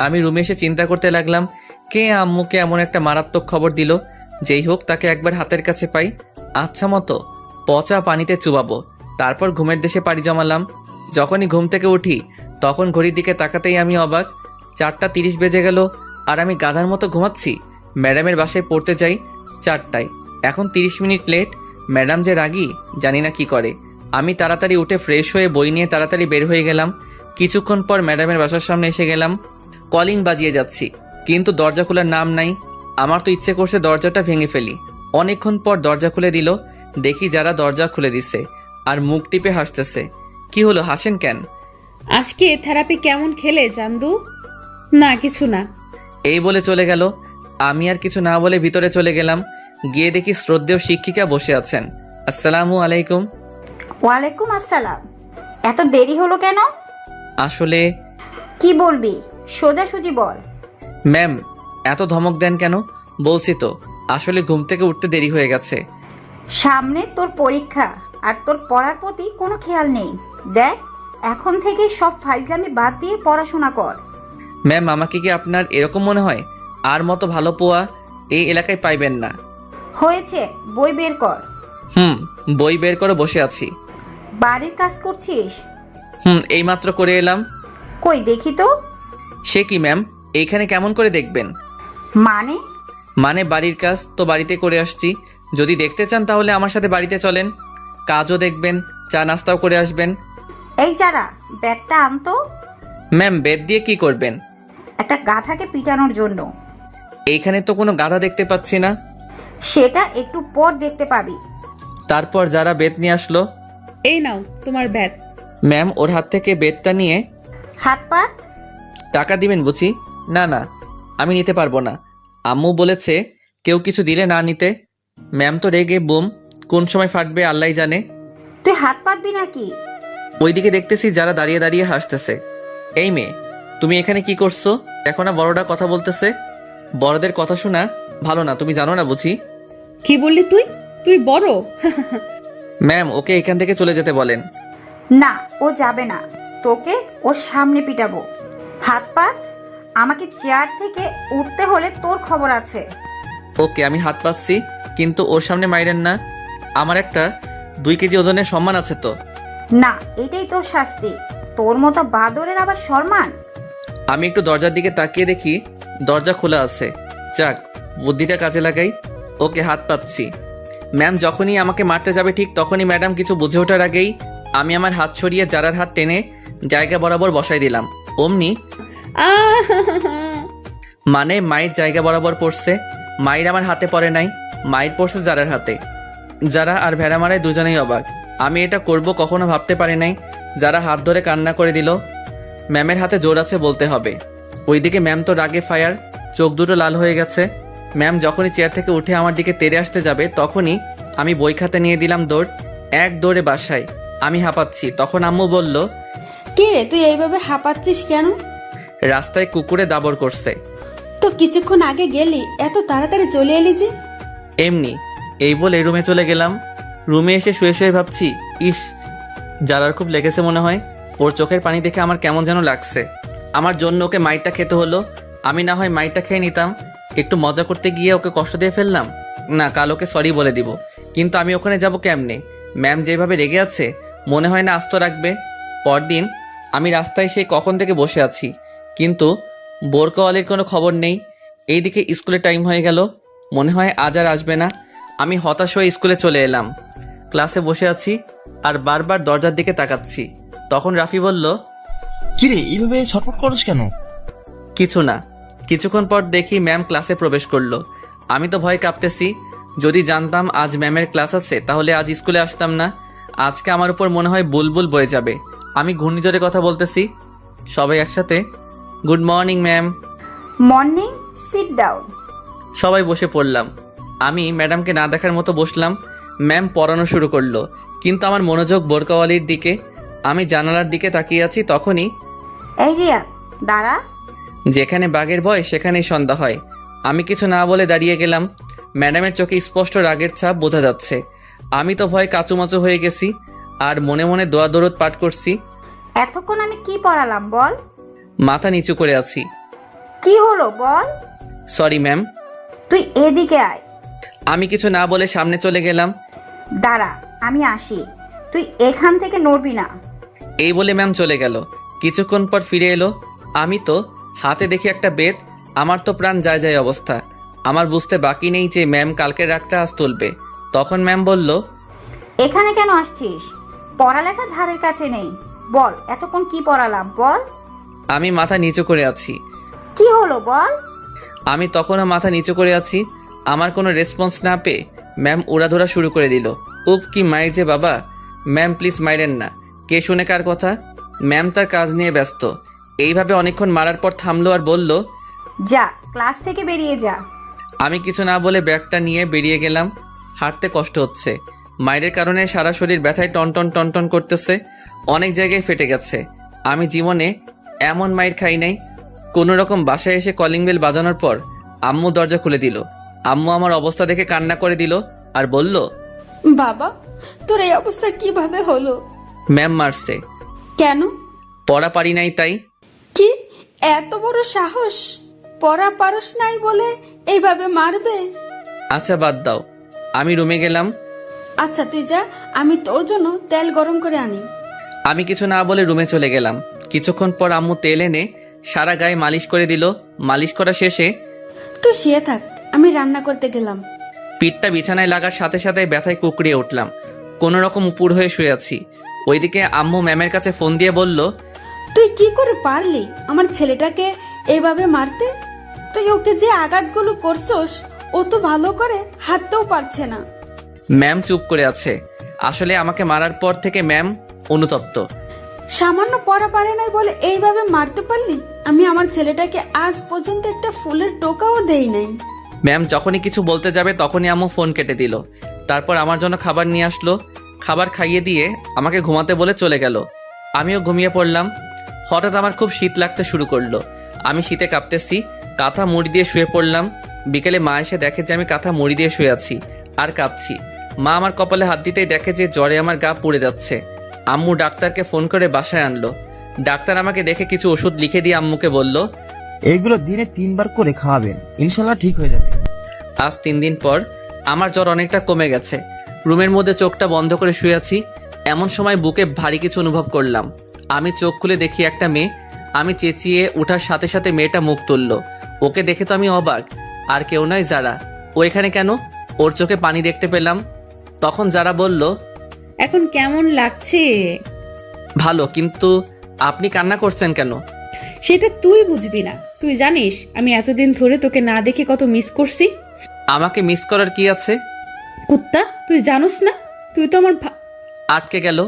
আমি রুমে এসে চিন্তা করতে লাগলাম, কে আম্মুকে এমন একটা মারাত্মক খবর দিল। যেই হোক, তাকে একবার হাতের কাছে পাই, আচ্ছা মতো পচা পানিতে চুবাবো। তারপর ঘুমের দেশে পাড়ি জমালাম। যখনই ঘুম থেকে উঠি, তখন ঘড়ির দিকে তাকাতেই আমি অবাক। 4:30 বেজে গেল, আর আমি গাধার মতো ঘুমাচ্ছি। ম্যাডামের বাসায় পড়তে যাই 4টায়, এখন 30 মিনিট লেট। ম্যাডাম যে রাগী, জানি না কি করে। আমি তাড়াতাড়ি উঠে ফ্রেশ হয়ে বই নিয়ে তাড়াতাড়ি বের হয়ে গেলাম। কিছুক্ষণ পর ম্যাডামের বাসার সামনে এসে গেলাম। কলিং বাজিয়ে যাচ্ছি, কিন্তু দরজা খোলার নাম নাই। আমার তো ইচ্ছে করছে দরজাটা ভেঙে ফেলি। অনেকক্ষণ পর দরজা খুলে দিল। দেখি যারা দরজা খুলে দিছে, আর মুখ টিপে হাসতেছে। কি হলো, হাসেন কেন? আজকে থেরাপি কেমন খেলে চান্দু? না, কিছু না। এই বলে চলে গেল। আমি আর কিছু না বলে ভিতরে চলে গেলাম। গিয়ে দেখি শ্রদ্ধেয় শিক্ষিকা বসে আছেন। আসসালামু আলাইকুম। ওয়ালাইকুম আসসালাম। এত দেরি হলো কেন? আসলে কি বলবি, সোজাসুজি বল। ম্যাম, এত ধমক দেন কেন? বলছি তো, আসলে ঘুম থেকে উঠতে দেরি হয়ে গেছে। সামনে তোর পরীক্ষা, আর তোর পড়ার প্রতি কোনো খেয়াল নেই। দেখ, এখন থেকে সব ফাইজলামি বাদ দিয়ে পড়াশোনা কর। ম্যাম, আমাকে কি আপনার এরকম মনে হয়? আর মতো ভালো পোয়া এই এলাকায় পাইবেন না। হয়েছে, বই বের কর। বই বের করে বসে আছি। বাড়ির কাজ করছিস? এইমাত্র করে এলাম। কই দেখি তো। সে কি ম্যাম, এইখানে কেমন করে দেখবেন? মানে বাড়ির কাজ তো বাড়িতে করে আসছি। যদি দেখতে চান তাহলে আমার সাথে বাড়িতে চলেন, কাজও দেখবেন, চা নাস্তাও করে আসবেন। এই যারা, ব্যাগটা আনতো। ম্যাম, বেদ দিয়ে কি করবেন? একটা গাধাকে পিটানোর জন্য। এইখানে তো কোনো গাধা দেখতে পাচ্ছি না। সেটা একটু পর দেখতে পাবি। তারপর যারা বেত নিয়ে আসলো। এই নাও তোমার ব্যাগ। ম্যাম ওর হাত থেকে বেতটা নিয়ে, হাত পাত। টাকা দিবেন বুঝি? না না, আমি নিতে পারবো না। আম্মু বলেছে কেউ কিছু দিলে না নিতে। ম্যাম তো রেগে বুম, কোন সময় ফাটবে আল্লাহ জানে। তুই হাত পাতবি নাকি? ওইদিকে দেখতেছি যারা দাঁড়িয়ে দাঁড়িয়ে হাসতেছে। এই মেয়ে, তুমি এখানে কি করছো? এখন না বড়রা কথা বলতেছে। বড়দের কথা শোনা ভালো না, তুমি জানো না বুঝি? কি বললি তুই? তুই বড়? ম্যাম ওকে এখান থেকে চলে যেতে বলেন। না, ও যাবে না। তোকে ওর সামনে পিটাবো। হাত পাত। আমাকে চেয়ার থেকে উঠতে হলে তোর খবর আছে। ওকে, আমি হাত পাচ্ছি, কিন্তু ওর সামনে মাইরেন না। আমার একটা 2 কেজি ওজনের সম্মান আছে তো। না, এটাই তোর শাস্তি। তোর মতো বাদরের আবার সম্মান? আমি একটু দরজার দিকে তাকিয়ে দেখি দরজা খোলা আছে। যাক, বুদ্ধিটা কাজে লাগাই। ওকে, হাত পাচ্ছি। ম্যাম যখনই আমাকে মারতে যাবে ঠিক তখনই ম্যাডাম কিছু বুঝে ওঠার আগেই আমি আমার হাত সরিয়ে জারার হাত টেনে জায়গা বরাবর বসাই দিলাম। অমনি আহ! মানে মায়ের জায়গা বরাবর পড়ছে। মায়ের আমার হাতে পড়ে নাই, মায়ের পড়ছে জারার হাতে। যারা আর ভেড়া মারায় দুজনেই অবাক। আমি এটা করব কখনো ভাবতে পারি নাই। যারা হাত ধরে কান্না করে দিল। ম্যামের হাতে জোর আছে বলতে হবে। ওইদিকে ম্যাম তো রাগে ফায়ার, চোখ দুটো লাল হয়ে গেছে। ম্যাম যখনই চেয়ার থেকে উঠে আমার দিকে তেড়ে আসতে যাবে তখনই আমি বই খাতা নিয়ে দিলাম দৌড়। এক দৌড়ে বাসায়। আমি হাঁপাচ্ছি। তখন আম্মু বলল, কে রে, তুই এইভাবে হাঁপাচ্ছিস কেন? রাস্তায় কুকুরে দাবর করছে। তো কিছুক্ষণ আগে গেলি, এত তাড়াতাড়ি চলে এলি যে? এমনি। এই বলে রুমে চলে গেলাম। রুমে এসে শুয়ে শুয়ে ভাবছি, ইস, জারার খুব লেগেছে মনে হয়। ওর চোখের পানি দেখে আমার কেমন যেন লাগছে। আমার জন্য ওকে মাইরটা খেতে হলো। আমি না হয় মাইরটা খেয়ে নিতাম। একটু মজা করতে গিয়ে ওকে কষ্ট দিয়ে ফেললাম। না, কাল ওকে সরি বলে দিব। কিন্তু আমি ওখানে যাব কেমনে? ম্যাম যেভাবে রেগে আছে মনে হয় না আস্ত রাখবে। পরদিন আমি রাস্তায় সেই কখন থেকে বসে আছি, কিন্তু বোরকাওয়ালির কোনো খবর নেই। এইদিকে স্কুলের টাইম হয়ে গেল, মনে হয় আজ আর আসবে না। আমি হতাশ হয়ে স্কুলে চলে এলাম। ক্লাসে বসে আছি আর বারবার দরজার দিকে তাকাচ্ছি। তখন রাফি বলল, কিরে এইভাবে ছটফট করছ কেন? কিছু না। কিছুক্ষণ পর দেখি ম্যাম ক্লাসে প্রবেশ করলো। আমি তো ভয় কাঁপতেছি। যদি জানতাম আজ ম্যামের ক্লাস আছে তাহলে আজ স্কুলে আসতাম না। আজকে আমার উপর মনে হয় বুলবুল বয়ে যাবে। আমি ঘূর্ণিঝড়ে কথা বলতেছি। সবাই একসাথে, good morning ma'am. Morning. Sit down. সবাই বসে পড়লাম। আমি ম্যাডামকে না দেখার মতো বসলাম। ম্যাম পড়ানো শুরু করলো, কিন্তু আমার মনোযোগ বোরকাওয়ালির দিকে। আমি জানালার দিকে তাকিয়ে আছি। তখনই, এই রিয়া, দাঁড়া। যেখানে বাঘের ভয় সেখানেই সন্ধ্যা হয়। আমি কিছু না বলে দাঁড়িয়ে গেলাম। ম্যাডামের চোখে স্পষ্ট রাগের ছাপ বোঝা যাচ্ছে। আমি তো ভয় কাচুমাচু হয়ে গেছি আর মনে মনে দোয়া দরদ পাঠ করছি। এতক্ষণ আমি কি পড়ালাম বল? মাথা নিচু করে আছি। কি হলো বল? Sorry ma'am. তুই এদিকে আয়। আমি কিছু না বলে সামনে চলে গেলাম। দাঁড়া, আমি আসি। তুই এখান থেকে নড়বি না। এই বলে ম্যাম চলে গেল। কিছুক্ষণ পর ফিরে এলো। আমি তো হাতে দেখি একটা বেত। আমার তো প্রাণ যায় যায় অবস্থা। আমার বুঝতে বাকি নেই যে ম্যাম কালকের রাগটা আজ তুলবে। তখন ম্যাম বলল, এখানে কেন আসছিস? পড়ালেখা ধারের কাছে নেই। বল, এতক্ষণ কি পড়ালাম বল? আমি মাথা নিচু করে আছি। কি হলো বল? আমি তখনও মাথা নিচু করে আছি। আমার কোনো রেসপন্স না পেয়ে ম্যাম উড়াধরা শুরু করে দিল। উপ, কি মায়ের যে বাবা। ম্যাম প্লিজ মাইরেন না। কে শুনে কার কথা? ম্যাম তার কাজ নিয়ে ব্যস্ত। এইভাবে অনেকক্ষণ মারার পর থামলো আর বলল, যা, ক্লাস থেকে বেরিয়ে যা। আমি কিছু না বলে ব্যাগটা নিয়ে বেরিয়ে গেলাম। হাঁটতে কষ্ট হচ্ছে। মায়ের কারণে সারা শরীর ব্যথায় টনটন টনটন করতেছে। অনেক জায়গায় ফেটে গেছে। আমি জীবনে এমন মায়ের খাই নাই। কোনো রকম বাসায় এসে কলিং বেল বাজানোর পর আম্মু দরজা খুলে দিল। আম্মু আমার অবস্থা দেখে কান্না করে দিল আর বলল, বাবা, তোর এই অবস্থা কিভাবে হলো? ম্যাম মারছে। কেন? পড়া পারি নাই তাই। কি এত বড় সাহস? পড়া পারস নাই বলে এইভাবে মারবে? আচ্ছা বাদ দাও। আমি রুমে গেলাম। আচ্ছা তুই যা, আমি তোর জন্য তেল গরম করে আনি। আমি কিছু না বলে রুমে চলে গেলাম। কিছুক্ষণ পর আম্মু তেল এনে সারা গায়ে মালিশ করে দিল। মালিশ করা শেষে, তুই শুয়ে থাক, আমি রান্না করতে গেলাম। পিঠটা বিছানায় লাগার সাথে সাথে ব্যথায় কুকড়িয়ে উঠলাম। কোনো রকম উপুর হয়ে শুয়ে আছি। ওইদিকে আম্মু ম্যামের কাছে ফোন দিয়ে বলল, তুই কি করে পারলি আমার ছেলেটাকে এইভাবে মারতে? তুই ওকে যে আঘাতগুলো করছস ও তো ভালো করে হাঁটতেও পারছে না। ম্যাম চুপ করে আছে। আসলে আমাকে মারার পর থেকে ম্যাম অনুতপ্ত। সামান্য পড়া পারে নাই বলে এইভাবে মারতে পারলি? আমি আমার ছেলেটাকে আজ পর্যন্ত একটা ফুলের টোকাও দেই নাই। ম্যাম যখনই কিছু বলতে যাবে তখনই আম্মু ফোন কেটে দিল। তারপর আমার জন্য খাবার নিয়ে আসলো। খাবার খাইয়ে দিয়ে আমাকে ঘুমাতে বলে চলে গেল। আমিও ঘুমিয়ে পড়লাম। হঠাৎ আমার খুব শীত লাগতে শুরু করলো। আমি শীতে কাঁপতেছি, কাঁথা মুড়ি দিয়ে শুয়ে পড়লাম। বিকেলে মা এসে দেখে যে আমি কাঁথা মুড়ি দিয়ে শুয়ে আছি আর কাঁপছি। মা আমার কপালে হাত দিতেই দেখে যে জ্বরে আমার গা পুড়ে যাচ্ছে। আম্মু ডাক্তারকে ফোন করে বাসায় আনলো। ডাক্তার আমাকে দেখে কিছু ওষুধ লিখে দিয়ে আম্মুকে বলল, এইগুলো দিনে 3 বার করে খাওয়াবেন, ইনশাল্লাহ ঠিক হয়ে যাবে। আজ 3 দিন পর আমার জ্বর অনেকটা কমে গেছে। রুমের মধ্যে চোখটা বন্ধ করে শুয়ে আছি। এমন সময় বুকে ভারী কিছু অনুভব করলাম। আমি চোখ খুলে দেখি একটা মেয়ে। আমি চেঁচিয়ে ওঠার সাথে সাথে মেয়েটা মুখ তুলল। ওকে দেখে তো আমি অবাক। আর কেউ নয়, যারা। ও এখানে কেন? ওর চোখে পানি দেখতে পেলাম। তখন যারা বলল, এখন কেমন লাগছে? ভালো, কিন্তু আপনি কান্না করছেন কেন? সেটা তুই বুঝবি না। তুই জানিস আমি এতদিন ধরে তোকে না দেখে কত মিস করছি। আমাকে মিস করার কি আছে? কুত্তা, তুই জানোস না? তুই তো আমার আটকে গেল।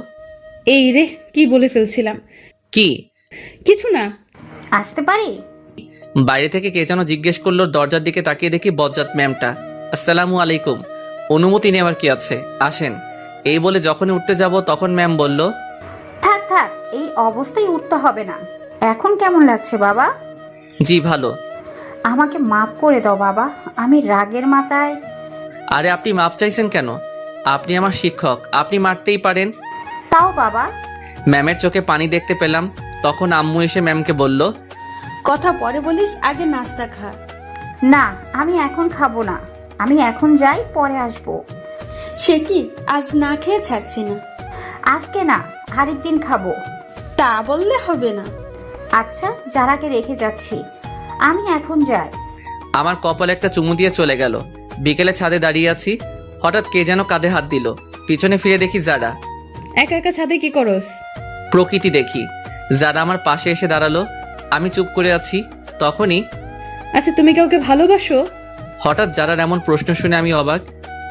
এই রে, কি বলে ফেলছিলাম। কি? কিছু না। আসতে পারি? বাইরে থেকে কে যেন জিজ্ঞেস করলো। দরজার দিকে তাকিয়ে দেখি বজ্জাত ম্যামটা। আসসালামু আলাইকুম। অনুমতি নেওয়ার কি আছে, আসেন। এই বলে যখনই উঠতে যাব তখন ম্যাম বলল, থাক থাক, এই অবস্থায় উঠতে হবে না। এখন কেমন লাগছে বাবা? জি ভালো। আমাকে মাফ করে দাও বাবা, আমি রাগের মাথায়। আরে আপনি মাপ চাইছেন কেন? আপনি আমার শিক্ষক, আপনি মারতেই পারেন। তাও বাবা। ম্যামের চোখে পানি দেখতে পেলাম। তখন আম্মু এসে ম্যামকে বলল, কথা পরে বলিস, আগে নাস্তা খা। না, আমি এখন খাবো না। আমি এখন যাই, পরে আসবো। সে কি, আজ না খেয়ে ছাড়ছি না? আজকে না, আরেকদিন খাবো। তা বললে হবে না। আচ্ছা, যারাকে রেখে যাচ্ছি, আমি এখন যাই। আমার কপালে একটা চুমু দিয়ে চলে গেল। বিকেলে ছাদে দাঁড়িয়ে আছি। হঠাৎ কে যেন কাঁধে হাত দিল। পিছনে ফিরে দেখি যারা। একা একা ছাদে কি করস? প্রকৃতি দেখি। যারা আমার পাশে এসে দাঁড়ালো। আমি চুপ করে আছি। তখনই আচ্ছা, তুমি কাউকে ভালোবাসো? হঠাৎ যারার এমন প্রশ্ন শুনে আমি অবাক।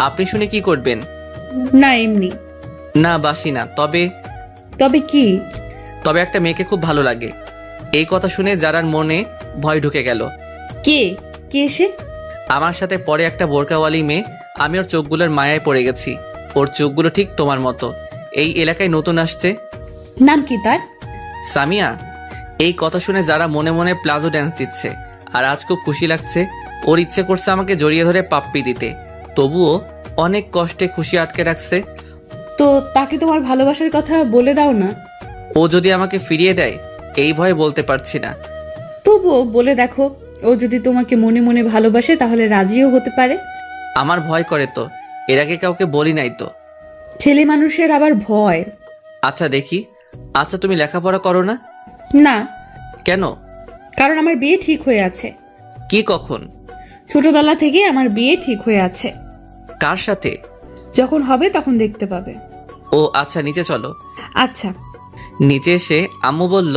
আপনি শুনে কি করবেন? না, এমনি। না, বাসি না। তবে তবে কি? তবে একটা মেয়েকে খুব ভালো লাগে। এই কথা শুনে যারার মনে ভয় ঢুকে গেল। কে? কে সে? আমার সাথে পরে একটা বোরকাওয়ালি মেয়ে। আমি ওর চোখগুলোর মায়ায় পড়ে গেছি। ওর চোখগুলো ঠিক তোমার মতো। এই এলাকায় নতুন আসছে। নাম কি তার? সামিয়া। এই কথা শুনে যারা মনে মনে প্লাজো ড্যান্স দিচ্ছে। আর আজ খুব খুশি লাগছে। ওর ইচ্ছে করছে আমাকে জড়িয়ে ধরে পাপ্পি দিতে। তবুও অনেক কষ্টে খুশি আটকে রাখছে। তো তাকে তোমার ভালোবাসার কথা বলে দাও না। ও যদি আমাকে ফিরিয়ে দেয়, এই ভয়ে বলতে পারছি না। তবুও বলে দেখো, ও যদি তোমাকে মনে মনে ভালোবাসে তাহলে রাজিও হতে পারে। আমার ভয় করে তো। এর আগে কাউকে বলি নাই তো। ছেলে মানুষের আবার ভয়। আচ্ছা দেখি। আচ্ছা তুমি লেখাপড়া করো না? না। কেন? কারণ আমার বিয়ে ঠিক হয়ে আছে। কি কখন? ছোটবেলা থেকে আমার বিয়ে ঠিক হয়ে আছে। কার সাথে? যখন হবে তখন দেখতে পাবে। ও আচ্ছা, নিচে চলো। আচ্ছা। নিচে এসে আম্মু বলল,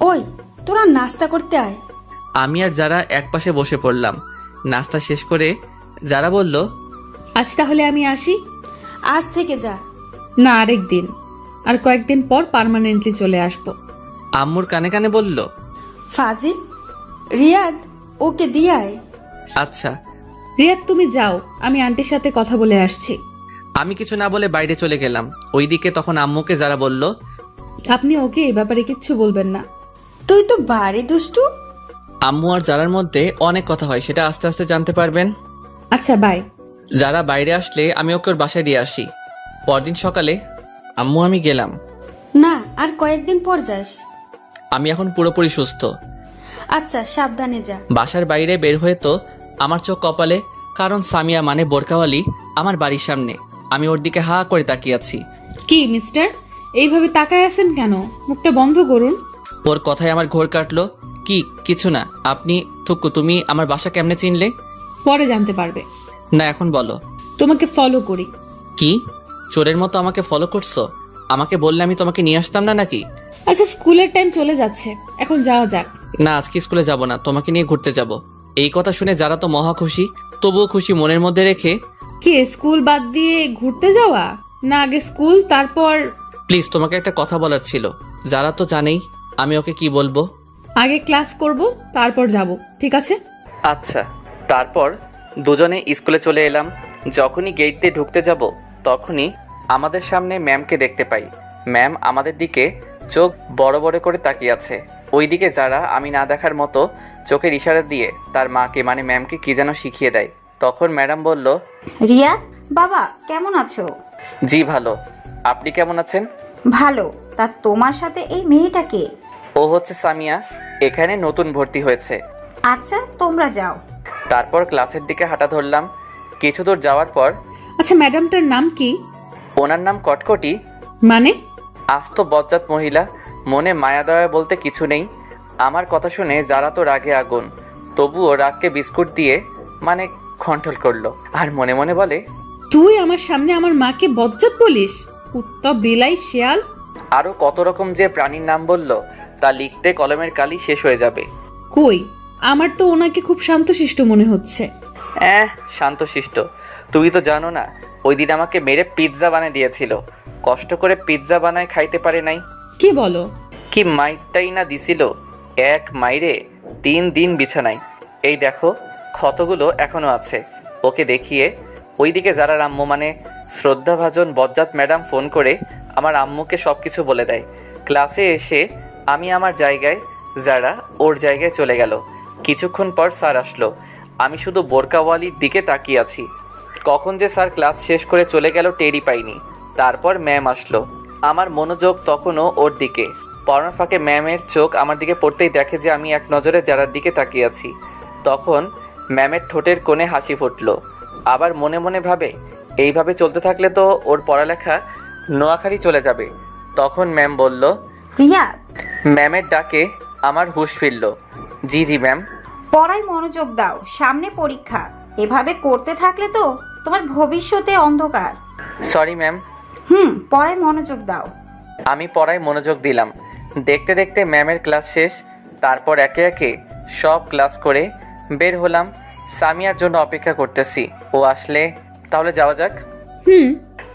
ওই, তোরা নাস্তা করতে আয়। আমি আর যারা একপাশে বসে পড়লাম। নাস্তা শেষ করে যারা বলল, আজ তাহলে আমি আসি। আজ থেকে যা। না, আরেক দিন। আর কয়েকদিন পর পার্মানেন্টলি চলে আসবো। আম্মুর কানে কানে বলল, ফাজিল, রিয়াদ, ওকে দিয়ে আয়। আচ্ছা। রিয়াদ, তুমি যাও, আমি আন্টির সাথে কথা বলে আসছি। আমি কিছু না বলে বাইরে চলে গেলাম। ওইদিকে তখন আম্মুকে যারা বলল, আপনি ওকে এই ব্যাপারে কিচ্ছু বলবেন না। তুই তো বাড়ি দুষ্টু। আম্মু আর যারার মধ্যে অনেক কথা হয়, সেটা আস্তে আস্তে জানতে পারবেন। আচ্ছা, বাই। যারা বাইরে আসলে আমি ওকে ওর বাসায় দিয়ে আসি। পরদিন সকালে আম্মু আমি গেলাম। না, আর কয়েকদিন পর যাস। আমি এখন পুরোপুরি সুস্থ। আচ্ছা, সাবধানে যা। বাসার বাইরে বের হয়ে তো আমার চোখ কপালে, কারণ সামিয়া মানে বোরকাওয়ালি আমার বাড়ির সামনে। আমি ওর দিকে হা করে তাকিয়ে আছি। কি মিস্টার, এইভাবে তাকায় আছেন কেন? মুখটা বন্ধ করুন। ওর কথায় আমার ঘোর কাটলো। কি? কিছু না। আপনি থুকু, তুমি আমার বাসা কেমনে চিনলে? পরে জানতে পারবে। না, এখন বলো। তোমাকে ফলো করি। কি? চোরের মতো আমাকে ফলো করছো? আমাকে বললে আমি তোমাকে নিয়ে আসতাম না নাকি? আচ্ছা, স্কুলের টাইম চলে যাচ্ছে, এখন যাওয়া যাক। না, আজকে স্কুলে যাব না, তোমাকে নিয়ে ঘুরতে যাব। এই কথা শুনে যারা তো মহা খুশি। তবুও খুশি মনের মধ্যে রেখে কি স্কুল বাদ দিয়ে ঘুরতে যাওয়া, না আগে স্কুল তারপর? প্লিজ, তোমাকে একটা কথা বলার ছিল। যারা তো জানেই আমি ওকে কি বলবো। আগে ক্লাস করব, তারপর যাব, ঠিক আছে? আচ্ছা। তারপর দুজনে স্কুলে চলে এলাম। যখনই গেট দিয়ে ঢুকতে যাব তখনই আমাদের সামনে ম্যামকে দেখতে পাই। ম্যাম আমাদের দিকে চোখ বড় বড় করে তাকিয়ে আছে। ওইদিকে যারা আমি না দেখার মতো চোখের ইশারা দিয়ে তার মাকে মানে ম্যামকে কি যেন শিখিয়ে দেয়। তখন ম্যাডাম বলল, রিয়াদ বাবা কেমন আছো? জি ভালো, আপনি কেমন আছেন? ভালো। তা তোমার সাথে এই মেয়েটাকে? ও হচ্ছে সামিয়া, এখানে নতুন ভর্তি হয়েছে। আচ্ছা তোমরা যাও। তারপর ক্লাসের দিকে হাঁটা ধরলাম। কিছু দূর যাওয়ার পর আচ্ছা, ম্যাডামটার নাম কি? ওনার নাম কটকটি। মানে? আস্ত বজ্জাত মহিলা, মনে মায়া দয়া বলতে কিছু নেই। আমার কথা শুনে যারা তো রাগে আগুন, তবুও রাগকে বিস্কুট দিয়ে মানে কন্ট্রোল করলো আর মনে মনে বলে, তুই আমার সামনে আমার মাকে বজ্জাত বলিস? কুত্তা, বিলাই, শিয়াল। আরও কত রকম যে প্রাণীর নাম বলল তা লিখতে কলমের কালি শেষ হয়ে যাবে। কই, আমার তো ওনাকে খুব শান্তশিষ্ট মনে হচ্ছে। শান্তশিষ্ট? তুমি তো জানো না, ওই দিন আমাকে মেরে পিৎজা বানিয়ে দিয়েছিল। কষ্ট করে পিৎজা বানায় খাইতে পারে নাই। কি বলো? কি মাইরটাই না দিছিল, এক মাইরে 3 দিন বিছানায়। এই দেখো ক্ষতগুলো এখনো আছে। ওকে দেখিয়ে ওইদিকে যারা আম্মু মানে শ্রদ্ধাভাজন বজ্জাত ম্যাডাম ফোন করে আমার আম্মুকে সব কিছু বলে দেয়। ক্লাসে এসে আমি আমার জায়গায়, যারা ওর জায়গায় চলে গেল। কিছুক্ষণ পর স্যার আসলো। আমি শুধু বোরকাওয়ালির দিকে তাকিয়ে আছি। কখন যে স্যার ক্লাস শেষ করে চলে গেল টেরই পাইনি। তারপর ম্যাম আসলো। আমার মনোযোগ তখনও ওর দিকে। পড়ার ফাঁকে ম্যামের চোখ আমার দিকে পড়তেই দেখে যে আমি এক নজরে যারার দিকে তাকিয়ে আছি। তখন ম্যামের ঠোঁটের কোণে হাসি ফুটলো। আবার মনে মনে ভাবে, এইভাবে চলতে থাকলে তো ওর পড়ালেখা নোয়াখালী চলে যাবে। তখন ম্যাম বলল, রিয়াদ ম্যামের ডাকে আমার হুঁশ ফিরল। জি জি ম্যাম। পড়ায় মনোযোগ দাও, সামনে পরীক্ষা। এভাবে করতে থাকলে তো তোমার ভবিষ্যতে অন্ধকার। Sorry ma'am. পড়ায় মনোযোগ দাও। আমি পড়ায় মনোযোগ দিলাম। দেখতে দেখতে ম্যামের ক্লাস শেষ। তারপর একে একে সব ক্লাস করে বের হলাম। সামিয়ার জন্য অপেক্ষা করতেছি, ও আসলে তাহলে যাওয়া যাক।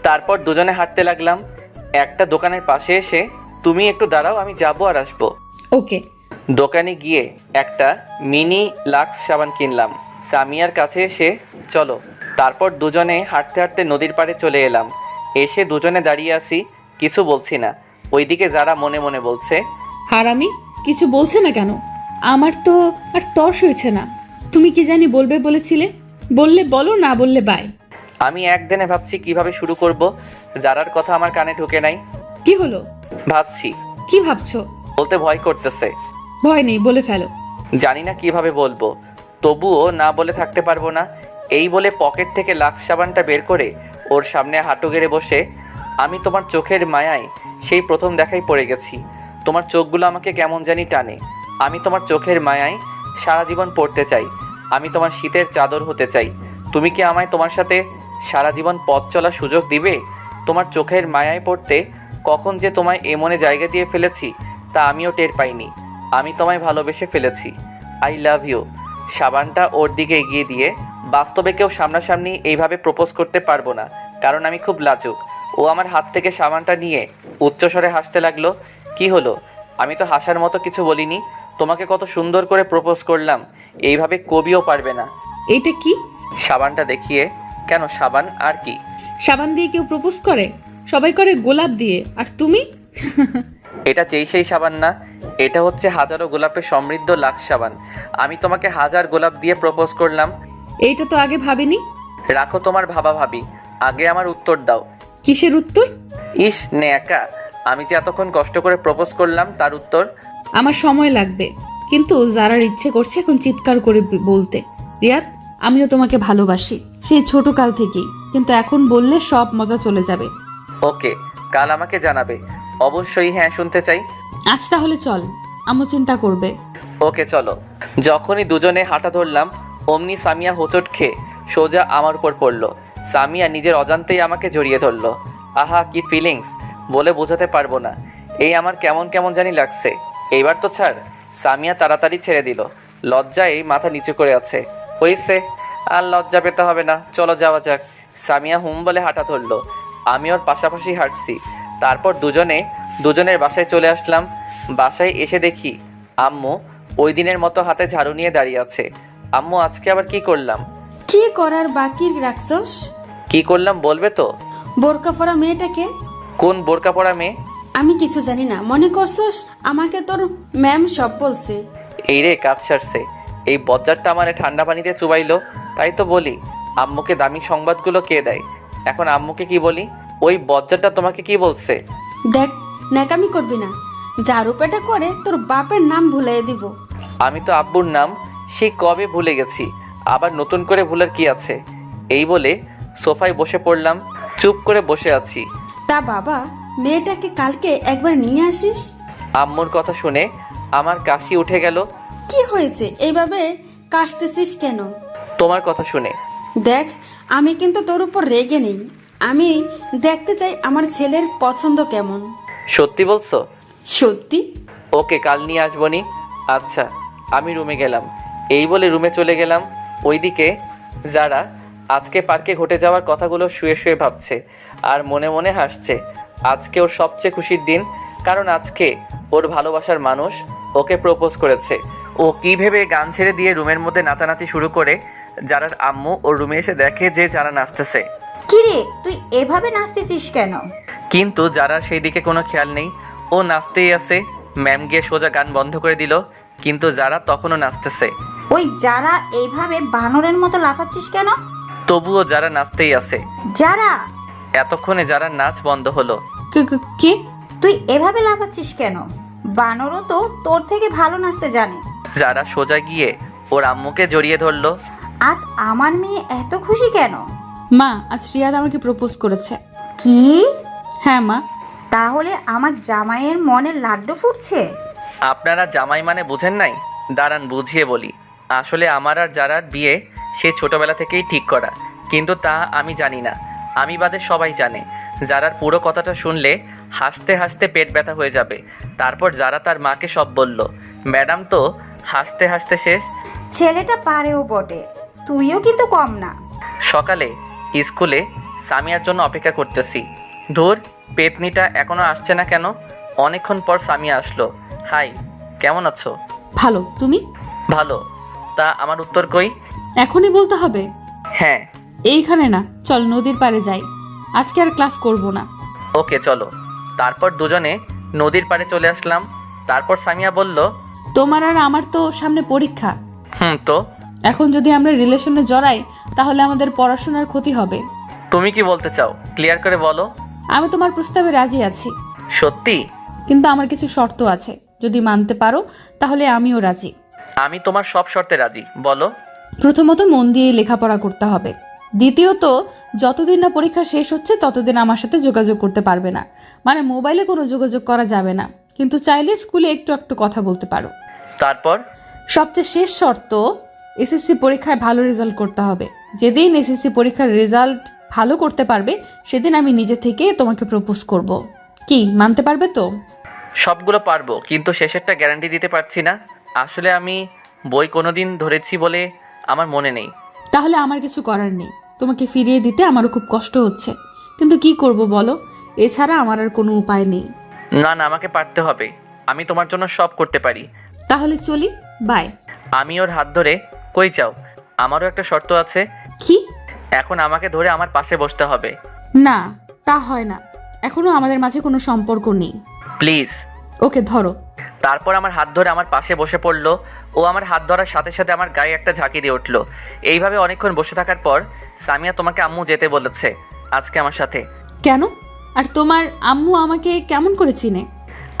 তারপর দুজনে হাঁটতে লাগলাম। একটা দোকানের পাশে এসে, তুমি একটু দাঁড়াও, আমি যাবো আর আসবো। ওকে। দোকানে গিয়ে একটা মিনি লাক্স সাবান কিনলাম। সামিয়ার কাছে এসে, চলো। তারপর দুজনে হাঁটতে হাঁটতে নদীর পাড়ে চলে এলাম। এসে দুজনে দাঁড়িয়ে আছি, কিছু বলছি না। ওইদিকে যারা মনে মনে বলছে, হারামি, কিছু বলছে না কেন? আমার তো আর তর্স হয়েছে না। তুমি কি জানি বলবে বলেছিলে, বললে বলো, না বললে বাই। আমি একদিনে ভাবছি কিভাবে শুরু করব। যারার কথা আমার কানে ঢুকে নাই। কি হলো? ভাবছি, কি ভাবছো? বলতে ভয় করতেছে। ভয় নেই, বলে ফেলো। জানি না কিভাবে বলবো, তবুও না বলে থাকতে পারবো না। এই বলে পকেট থেকে লাক্স সাবানটা বের করে ওর সামনে হাঁটু গেড়ে বসে, আমি তোমার চোখের মায়ায় সেই প্রথম দেখাই পড়ে গেছি। তোমার চোখগুলো আমাকে কেমন জানি টানে। আমি তোমার চোখের মায়ায় সারা জীবন পড়তে চাই। আমি তোমার শীতের চাদর হতে চাই। তুমি কি আমায় তোমার সাথে সারা জীবন পথ চলার সুযোগ দিবে? তোমার চোখের মায়ায় পড়তে কখন যে তোমায় এমনে জায়গা দিয়ে ফেলেছি তা আমিও টের পাইনি। আমি তোমায় ভালোবেসে ফেলেছি। I love you. সাবানটা ওর দিকে এগিয়ে দিয়ে, বাস্তবে কেউ সামনাসামনি এইভাবে প্রপোজ করতে পারবো না, কারণ আমি খুব লাজুক। ও আমার হাত থেকে সাবানটা নিয়ে উচ্চস্বরে হাসতে লাগলো। কি হলো? আমি তো হাসার মতো কিছু বলিনি। তোমাকে কত সুন্দর করে প্রপোজ করলাম, এইভাবে কবিও পারবে না। এটা কি? সাবানটা দেখিয়ে। কেন, সাবান আর কি? সাবান দিয়ে কেউ প্রপোজ করে? সবাই করে গোলাপ দিয়ে, আর তুমি? এটা সেই সাবান না, এটা হচ্ছে হাজারো গোলাপে সমৃদ্ধ লাক্স সাবান। আমি তোমাকে 1000 গোলাপ দিয়ে প্রপোজ করলাম। এইটা তো আগে ভাবিনি। রাখো তোমার ভাবা ভাবি, আগে আমার উত্তর দাও। কিসের উত্তর? ইস নেকা, আমি যে এতক্ষণ কষ্ট করে প্রপোজ করলাম তার উত্তর। আমার সময় লাগবে, কিন্তু যারার ইচ্ছে করছে এখন চিৎকার করে বলতে, রিয়াদ আমিও তোমাকে ভালোবাসি, সেই ছোট কাল থেকেই, কিন্তু এখন বললে সব মজা চলে যাবে। ওকে, কাল আমাকে জানাবে। অবশ্যই হ্যাঁ, শুনতে চাই। আজ তাহলে চল, আম্মু চিন্তা করবে। ওকে চলো। যখনই দুজনে হাঁটা ধরলাম অমনি সামিয়া হোঁচট খেয়ে সোজা আমার উপর পড়লো। সামিয়া নিজের অজান্তেই আমাকে জড়িয়ে ধরলো। আহা কি ফিলিংস, বলে বোঝাতে পারবো না। এই আমার কেমন কেমন জানি লাগছে। এইবার তো ছাড়। সামিয়া তাড়াতাড়ি ছেড়ে দিল। লজ্জায় মাথা নিচু করে আছে। হয়েছে, আর লজ্জা পেতে হবে না, চলো যাওয়া যাক। সামিয়া হুম বলে হাঁটা ধরলো। আমি ওর পাশাপাশি হাঁটছি। তারপর দুজনের বাসায় চলে আসলাম। বাসায় এসে দেখি আম্মু ওই দিনের মতো হাতে ঝাড়ু নিয়ে দাঁড়িয়ে আছে। আম্মু, আজকে আবার কি করলাম? কি করার বাকি রাখছস? কি করলাম বলবে তো? বোরকা পরা মেয়েটাকে? কোন বোরকা পরা মেয়ে? আমি কিছু জানি না, মনে করছস আমাকে তোর ম্যাম সব বলছে? এই রে, কাজ সারছে। এই বজ্জারটা আমারে ঠান্ডা পানিতে চুবাইলো। তাই তো বলি, আম্মুকে দামি সংবাদগুলো কে দেয়? এখন আম্মুকে কি বলি? ওই বজ্জারটা তোমাকে কি বলছে? দেখ, ন্যাকামি করবি না। ঝাড়ু পেটা করে তোর বাপের নাম ভুলিয়ে দিব। আমি তো আব্বুর নাম সেই কবে ভুলে গেছি, আবার নতুন করে ভুলার কি আছে? এই বলে সোফায় বসে পড়লাম। চুপ করে বসে আছি। তা বাবা, মেয়েটাকে কালকে একবার নিয়ে আসিস। আম্মুর কথা শুনে আমার কাশি উঠে গেল। কি হয়েছে এইভাবে কাশতেছিস কেন? তোমার কথা শুনে। দেখ, আমি কিন্তু তোর উপর রেগে নেই। আমি দেখতে চাই আমার ছেলের পছন্দ কেমন। সত্যি বলছো? সত্যি। ওকে, কাল নিয়ে আসবনি। আচ্ছা, আমি রুমে গেলাম। এই বলে রুমে চলে গেলাম। ওইদিকে যারা আজকে পার্কে ঘটে যাওয়ার কথাগুলো শুয়ে শুয়ে ভাবছে আর মনে মনে হাসছে। আজকে ওর সবচেয়ে খুশির দিন, কারণ আজকে ওর ভালোবাসার মানুষ ওকে প্রপোজ করেছে। ও কি ভেবে গান ছেড়ে দিয়ে রুমের মধ্যে নাচানাচি শুরু করে। যারার আম্মু ওর রুমে এসে দেখে যে যারা নাচতেছে। কিরে, তুই এভাবে নাচতেছিস কেন? কিন্তু যারা সেই দিকে কোনো খেয়াল নেই, ও নাচতেই আছে। ম্যাম গিয়ে সোজা গান বন্ধ করে দিল, কিন্তু যারা তখনও নাচতেছে। ওই যারা এইভাবে বানরের মতো লাফাচ্ছিস কেন? তবুও যারা নাচতেই আছে। যারা? এতক্ষণে যারা নাচ বন্ধ হলো। কে? তুই এভাবে লাফাচ্ছিস কেন? বানরও তো তোর থেকে ভালো নাচতে জানে। যারা সোজা গিয়ে ওর আম্মুকে জড়িয়ে ধরলো। আজ আমার মেয়ে এত খুশি কেন? মা, আজ রিয়াদ আমাকে প্রপোজ করেছে। কি? হ্যাঁ মা। তাহলে আমার জামাইয়ের মনে লাড্ডু ফুটছে? আপনারা জামাই মানে বুঝেন নাই? দাঁড়ান বুঝিয়ে বলি। আসলে আমার আর যারার বিয়ে সেই ছোটবেলা থেকেই ঠিক করা, কিন্তু তা আমি জানি না। আমি বাদে সবাই জানে। যারার পুরো কথাটা শুনলে হাসতে হাসতে পেট ব্যথা হয়ে যাবে। তারপর যারা তার মাকে সব বলল। ম্যাডাম তো হাসতে হাসতে শেষ। ছেলেটা পারেও বটে, তুইও কিন্তু কম না। সকালে স্কুলে সামিয়ার জন্য অপেক্ষা করতেছি। ধুর, পেতনিটা এখনো আসছে না কেন? অনেকক্ষণ পর সামিয়া আসলো। হাই, কেমন আছো? ভালো, তুমি? ভালো। তা আমার উত্তর কই? এখনই বলতে হবে? হ্যাঁ। এইখানে না, চল নদীর পাড়ে যাই। আজকে আর ক্লাস করব না। ওকে, চলো। তারপর দুজনে নদীর পাড়ে চলে আসলাম। তারপর সামিয়া বলল, তোমার আর আমার তো সামনে পরীক্ষা। তো এখন যদি আমরা রিলেশনে জড়াই তাহলে আমাদের পড়াশোনার ক্ষতি হবে। তুমি কি বলতে চাও? ক্লিয়ার করে বলো। আমি তোমার প্রস্তাবে রাজি আছি, সত্যি? কিন্তু আমার কিছু শর্ত আছে। যদি মানতে পারো তাহলে আমিও রাজি। আমি তোমার সব শর্তে রাজি, বলো। প্রথমত, মন দিয়ে লেখাপড়া করতে হবে। দ্বিতীয়ত, যতদিন না পরীক্ষা শেষ হচ্ছে ততদিন আমার সাথে যোগাযোগ করতে পারবে না। মানে মোবাইলে কোনো যোগাযোগ করা যাবে না, কিন্তু চাইলে স্কুলে একটু একটু কথা বলতে পারো। তারপর? সবচেয়ে শেষ শর্ত, এসএসসি পরীক্ষায় ভালো রেজাল্ট করতে হবে। যেদিন এসএসসি পরীক্ষার রেজাল্ট ভালো করতে পারবে সেদিন আমি নিজে থেকে তোমাকে প্রপোজ করব। কি, মানতে পারবে তো? সবগুলো পারবো, কিন্তু শেষেরটা গ্যারান্টি দিতে পারছি না। আসলে আমি বই কোনোদিন ধরেছি বলে আমার মনে নেই। তাহলে আমার কিছু করার নেই। তোমাকে ফিরিয়ে দিতে আমারও খুব কষ্ট হচ্ছে, কিন্তু কি করব বলো? এছাড়া আমার আর কোনো উপায় নেই। না না, আমাকে পারতে হবে। আমি তোমার জন্য সব করতে পারি। তাহলে চলি, বাই। আমি ওর হাত ধরে, কই যাও? আমারও একটা শর্ত আছে। কি? এখন আমাকে ধরে আমার পাশে বসতে হবে। না, তা হয় না। এখনো আমাদের মাঝে কোনো সম্পর্ক নেই। প্লিজ। ওকে, ধরো। তারপর আমার হাত ধরে আমার পাশে বসে পড়লো। ও আমার হাত ধরার সাথে সাথে আমার গায়ে একটা ঝাঁকি দিয়ে উঠলো। এইভাবে অনেকক্ষণ বসে থাকার পর সামিয়া তোমাকে আম্মু যেতে বলেছে আজকে আমার সাথে। কেন? আর তোমার আম্মু আমাকে কেমন করে চিনে?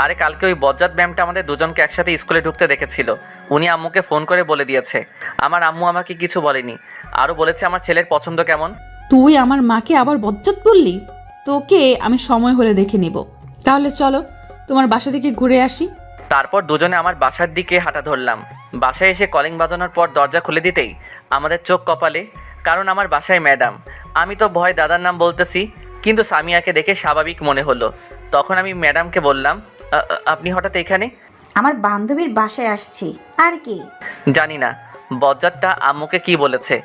আরে কালকে ওই বজ্জাত ম্যামটা আমাদের দুজনকে একসাথে স্কুলে ঢুকতে দেখেছিল। উনি আম্মুকে ফোন করে বলে দিয়েছে। আমার আম্মু আমাকে কিছু বলেনি, আরও বলেছে আমার ছেলের পছন্দ কেমন। তুই আমার মাকে আবার বজ্জাত বললি? তোকে আমি সময় হলে দেখে নিব। তাহলে চলো তোমার বাসা থেকে ঘুরে আসি। তারপর দুজনে আমার বাসার দিকে হাঁটা ধরলাম। বাসায় এসে কলিং বাজানোর পর দরজা খুলে দিতেই আমাদের চোখ কপালে, কারণ আমার বাসায় ম্যাডাম। আমি তো ভয় দাদার নাম বলতেছি, কিন্তু সামিয়াকে দেখে স্বাভাবিক মনে হলো। তখন আমি ম্যাডামকে বললাম, আপনি হঠাৎ এখানে? আমার বান্ধবীর বাসায় আসছি, আর কি? জানি না বজ্জাতটা আম্মুকে কি বলেছে।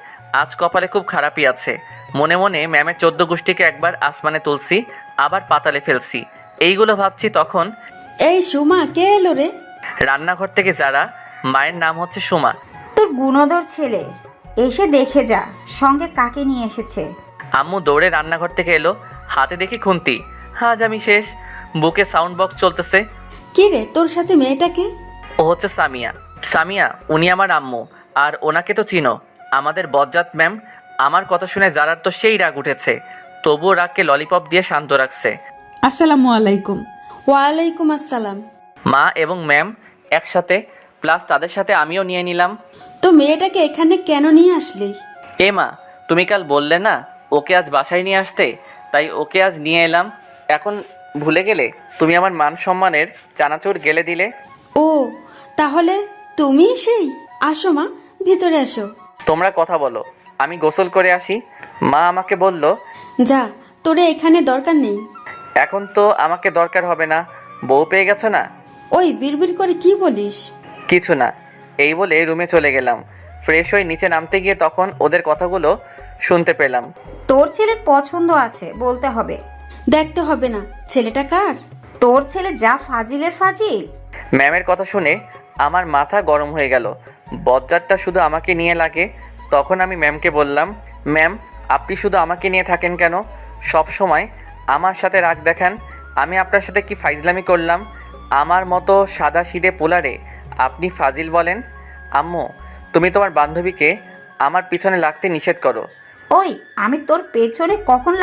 আজ কপালে খুব খারাপই আছে। মনে মনে ম্যামের 14 গোষ্ঠীকে একবার আসমানে তুলছি, আবার পাতালে ফেলছি, এইগুলো ভাবছি। তখন এই সুমা, কে এলো রে? রান্নাঘর থেকে যারা, মায়ের নাম হচ্ছে সুমা। তোর গুণধর ছেলে, এসে দেখে যা সঙ্গে কাকে নিয়ে এসেছে। আম্মু দৌড়ে রান্নাঘর থেকে এলো, হাতে দেখি খুন্তি। আজ আমি শেষ। বুকে সাউন্ড বক্স চলতেছে। কি রে, তোর সাথে মেয়েটাকে? ও হচ্ছে সামিয়া। সামিয়া, উনি আমার আম্মু। আর ওনাকে তো চিনো, আমাদের বজ্জাত ম্যাম। আমার কথা শুনে যারার তো সেই রাগ উঠেছে, তবুও রাগকে ললিপপ দিয়ে শান্ত রাখছে। আসসালামু আলাইকুম। ওয়ালাইকুম আসসালাম। মা এবং ম্যাম একসাথে, প্লাস তাদের সাথে আমিও নিয়ে নিলাম। তো মেয়েটাকে এখানে কেন নিয়ে আসলি? এ মা, তুমি কাল বললে না ওকে আজ বাসায় নিয়ে আসতে, তাই ওকে আজ নিয়ে এলাম। এখন ভুলে গেলে? তুমি আমার মান সম্মানের চানাচুর গেলে দিলে। ও, তাহলে তুমি সেই? আসো মা, ভিতরে আসো। তোমরা কথা বলো, আমি গোসল করে আসি। মা আমাকে বলল, যা, তোরে এখানে দরকার নেই। এখন তো আমাকে দরকার হবে না, বউ পেয়ে গেছো না। ওই বিড়বিড় করে কি বলিস? কিছু না, এই বলে রুমে চলে গেলাম। ফ্রেশ হয়ে নিচে নামতে গিয়ে তখন ওদের কথাগুলো শুনতে পেলাম। তোর ছেলের পছন্দ আছে বলতে হবে। দেখতে হবে না, ছেলেটা কার? তোর ছেলে যা ফাজিলের ফাজিল। ম্যামের কথা শুনে আমার মাথা গরম হয়ে গেল। বজ্জাতটা শুধু আমাকে নিয়ে লাগে। তখন আমি ম্যামকে বললাম, ম্যাম আপনি শুধু আমাকে নিয়ে থাকেন কেন? সব সময় আমার সাথে রাগ দেখান। আমি আপনার সাথে কি ফাইজলামি করলাম? আমার মতো সাদা সিধে পোলারে আপনি ফাজিল বলেন? আম্মু, তুমি তোমার বান্ধবীকে আমার পিছনে লাগতে নিষেধ করো। ওই আমি তোর পেছনে কখন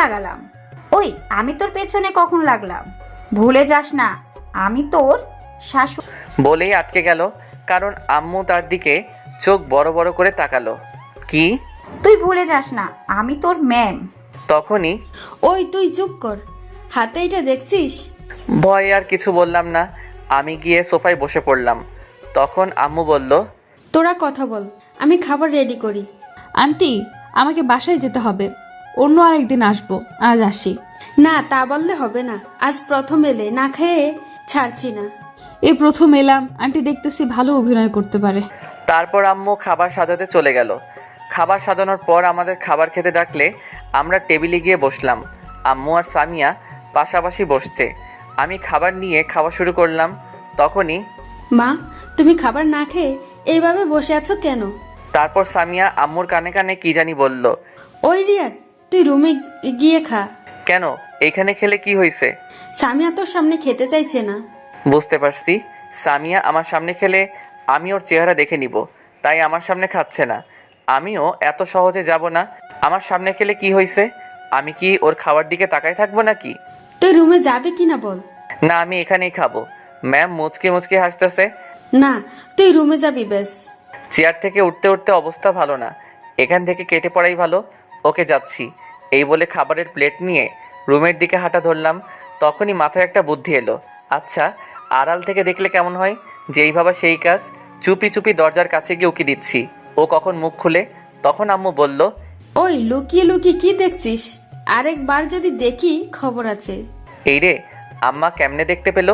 লাগালাম? ভুলে যাস না আমি তোর শাশুড়ি। বলেই আটকে গেল, কারণ আম্মু তার দিকে চোখ বড় বড় করে তাকালো। কি? তুই ভুলে যাস না আমি তোর ম্যাম। তখনই ওই তুই চুপ কর, হাতে এটা দেখছিস? ভয়ে আর কিছু বললাম না। আমি গিয়ে সোফায় বসে পড়লাম। তখন আম্মু বলল, তোরা কথা বল, আমি খাবার রেডি করি। আন্টি, আমাকে বাসায় যেতে হবে, অন্য আরেকদিন আসবো, আজ আসি। না, তা বললে হবে না, আজ প্রথম এলে, না খেয়ে ছাড়ছি না। এই প্রথম এলাম, আন্টি দেখতেছি ভালো অভিনয় করতে পারে। তারপর আম্মু খাবার সাজাতে চলে গেল। খাবার সাজানোর পর আমাদের খাবার খেতে ডাকলে আমরা টেবিলে গিয়ে বসলাম। আম্মু আর সামিয়া পাশাপাশি বসছে। আমি খাবার নিয়ে খাওয়া শুরু করলাম। তখনই মা, তুমি খাবার না খেয়ে এইভাবে বসে আছো কেন? তারপর সামিয়া আম্মুর কানে কানে কি জানি বলল। ওই রিয়াদ, তুই রুমে গিয়ে খা। কেন, এইখানে খেলে কি হয়েছে? সামিয়া তোর সামনে খেতে চাইছে না। বুঝতে পারছি, সামিয়া আমার সামনে খেলে আমি ওর চেহারা দেখে নিব, তাই আমার সামনে খাচ্ছে না। আমিও এত সহজে যাব না। আমার সামনে খেলে কি হয়েছে? আমি কি ওর খাওয়ার দিকে তাকাই থাকবো নাকি? তুই রুমে যাবে কিনা বল। না, আমি এখানেই খাবো। ম্যাম মুচকে মুচকে হাসতেছে। না, তুই রুমে যাবি বেশ। চেয়ার থেকে উঠতে উঠতে অবস্থা ভালো না, এখান থেকে কেটে পড়াই ভালো। ওকে, যাচ্ছি। এই বলে খাবারের প্লেট নিয়ে রুমের দিকে হাঁটা ধরলাম। তখনই মাথায় একটা বুদ্ধি এলো। আচ্ছা, আড়াল থেকে দেখলে কেমন হয়? যেই ভাবা সেই কাজ। চুপি চুপি দরজার কাছে গিয়ে উকি দিচ্ছি, ও কখন মুখ খুলে। তখন আম্মু বলল, ওই লুকিয়ে লুকিয়ে কি দেখছিস? আরেকবার যদি দেখি খবর আছে। এই রে, আম্মা কেমনে দেখতে পেলো?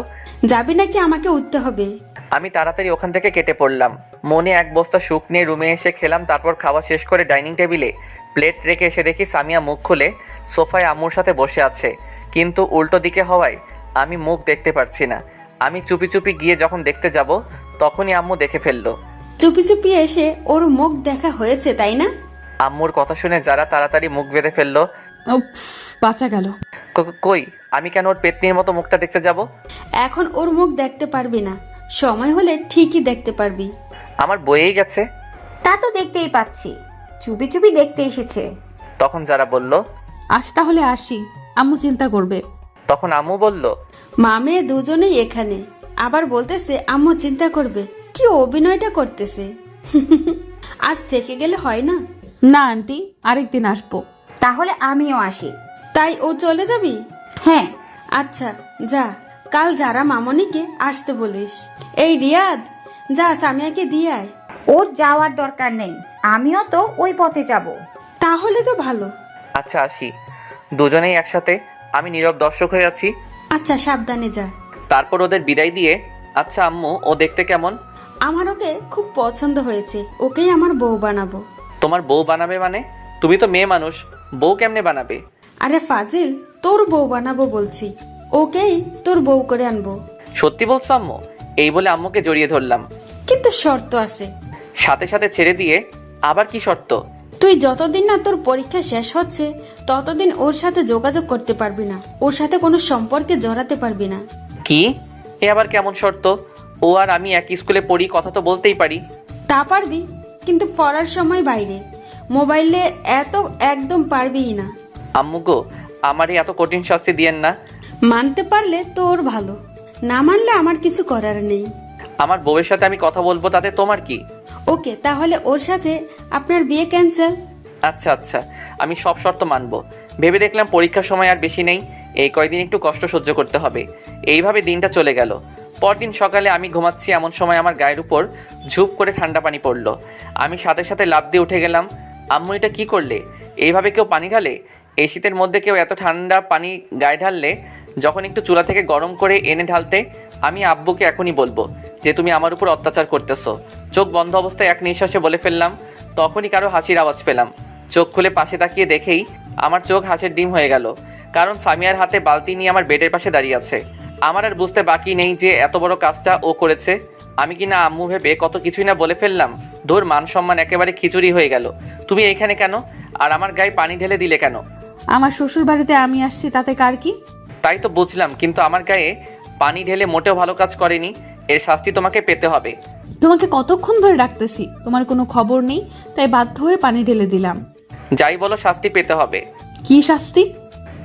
যাবি নাকি আমাকে উঠতে হবে? আমি তাড়াতাড়ি ওখান থেকে কেটে পড়লাম। মনে এক বস্তা সুখ নিয়ে রুমে এসে খেলাম। তারপর খাওয়া শেষ করে ডাইনিং টেবিলে প্লেট রেখে এসে দেখি সামিয়া মুখ খুলে সোফায় আম্মুর সাথে বসে আছে, কিন্তু উল্টো দিকে হওয়ায় আমি মুখ দেখতে পারছি না। আমি চুপি চুপি গিয়ে যখন দেখতে যাব তখনই আম্মু দেখে ফেললো। চুপি চুপি এসে ওর মুখ দেখা হয়েছে, তাই না? আম্মুর কথা শুনে যারা তাড়াতাড়ি মুখ বেঁধে ফেললো। উফ, বাঁচা গেল। কই, আমি কেন ওর পেতনির মতো মুখটা দেখতে যাব? এখন ওর মুখ দেখতে পারবি না, সময় হলে ঠিকই দেখতে পারবি। আমার বইয়েই গেছে। তা তো দেখতেই পাচ্ছি, চুপি চুপি দেখতে এসেছে। তখন যারা বলল, আজ তাহলে আসি, আম্মু চিন্তা করবে। তখন আম্মু বলল, মা মেয়ে দুজনেই এখানে, আবার বলতেছে আম্মু চিন্তা করবে। কি অভিনয়টা করতেছে। আজ থেকে গেলে হয় না? না আন্টি, আরেকদিন আসবো। তাহলে আমিও আসি। তাই ও চলে যাবি? হ্যাঁ। আচ্ছা যা, কাল যারা মামনিকে আসতে বলিস। এই রিয়াদ, যা সামিয়াকে দিয়ে আয়। ওর যাওয়ার দরকার নেই, আমিও তো ওই পথে যাব। তাহলে তো ভালো। আচ্ছা আসি। দুজনেই একসাথে। আমি নীরব দর্শক হয়ে আছি। আচ্ছা, সাবধানে যা। তারপর ওদের বিদায় দিয়ে, আচ্ছা আম্মু, ও দেখতে কেমন? আমার ওকে খুব পছন্দ হয়েছে, ওকেই আমার বউ বানাবো। তোমার বউ বানাবে মানে? তুমি তো মেয়ে মানুষ, বউ কেমনে বানাবে? আরে ফাজিল, তোর বউ বানাবো বলছি, ওকেই তোর বউ করে আনবো। সত্যি বলছো আম্মু? এই বলে আম্মুকে জড়িয়ে ধরলাম। কিন্তু শর্ত আছে। সাথে সাথে ছেড়ে দিয়ে আবার কি শর্ত? তুই যতদিন না তোর পরীক্ষা শেষ হচ্ছে ততদিন ওর সাথে যোগাযোগ করতে পারবি না, ওর সাথে কোনো সম্পর্কে জড়াতে পারবি না। কি? এ আবার কেমন শর্ত? ও আর আমি একই স্কুলে পড়ি, কথা তো বলতেই পারি। তা পারবি, কিন্তু পড়ার সময় বাইরে, মোবাইলে এত একদম পারবিই না। আম্মু গো, আমারই এত কঠিন শাস্তি দিয়েন না। মানতে পারলে তোর ভালো, না মানলে আমার কিছু করার নেই। আমার বউয়ের সাথে আমি কথা বলবো, তাতে তোমার কি? ওকে, তাহলে ওর সাথে আপনার বিয়ে ক্যান্সেল। আচ্ছা আচ্ছা, আমি সব শর্ত মানবো। ভেবে দেখলাম পরীক্ষার সময় আর বেশি নেই, এই কয়দিন একটু কষ্ট সহ্য করতে হবে। এইভাবে দিনটা চলে গেল। পরদিন সকালে আমি ঘুমাচ্ছি, এমন সময় আমার গায়ের উপর ঝুপ করে ঠান্ডা পানি পড়লো। আমি সাথে সাথে লাফ দিয়ে উঠে গেলাম। আম্মু, এটা কি করলে? এইভাবে কেউ পানি ঢালে? এই শীতের মধ্যে কেউ এত ঠান্ডা পানি গায়ে ঢাললে? যখন একটু চুলা থেকে গরম করে এনে ঢালতে। আমি আব্বুকে এখনই বলবো যে তুমি আমার উপর অত্যাচার করতেছো। চোখ বন্ধ অবস্থায় এক নিঃশ্বাসে বলে ফেললাম। তখনই কারো হাসির আওয়াজ পেলাম। চোখ খুলে পাশে তাকিয়ে দেখেই আমার চোখ হাসির ডিম হয়ে গেল, কারণ সামিয়ার হাতে বালতি নিয়ে আমার বেডের পাশে দাঁড়িয়ে আছে। আমার আর বুঝতে বাকি নেই যে এত বড় কাজটা ও করেছে। আমি কিনা আম্মু ভেবে কত কিছুই না বলে ফেললাম। ধুর, মান সম্মান একেবারে খিচুড়ি হয়ে গেল। তুমি এইখানে কেন? আর আমার গায়ে পানি ঢেলে দিলে কেন? আমার শ্বশুর বাড়িতে আমি আসছি, তাতে কার কি? তাই তো বুঝলাম, কিন্তু আমার গায়ে পানি ঢেলে মোটেও ভালো কাজ করেনি। এর শাস্তি তোমাকে পেতে হবে। তোমাকে কতক্ষণ ধরে ডাকতেছি, তোমার কোনো খবর নেই, তাই বাধ্য হয়ে পানি ঢেলে দিলাম। যাই বলো, শাস্তি পেতে হবে। কি শাস্তি?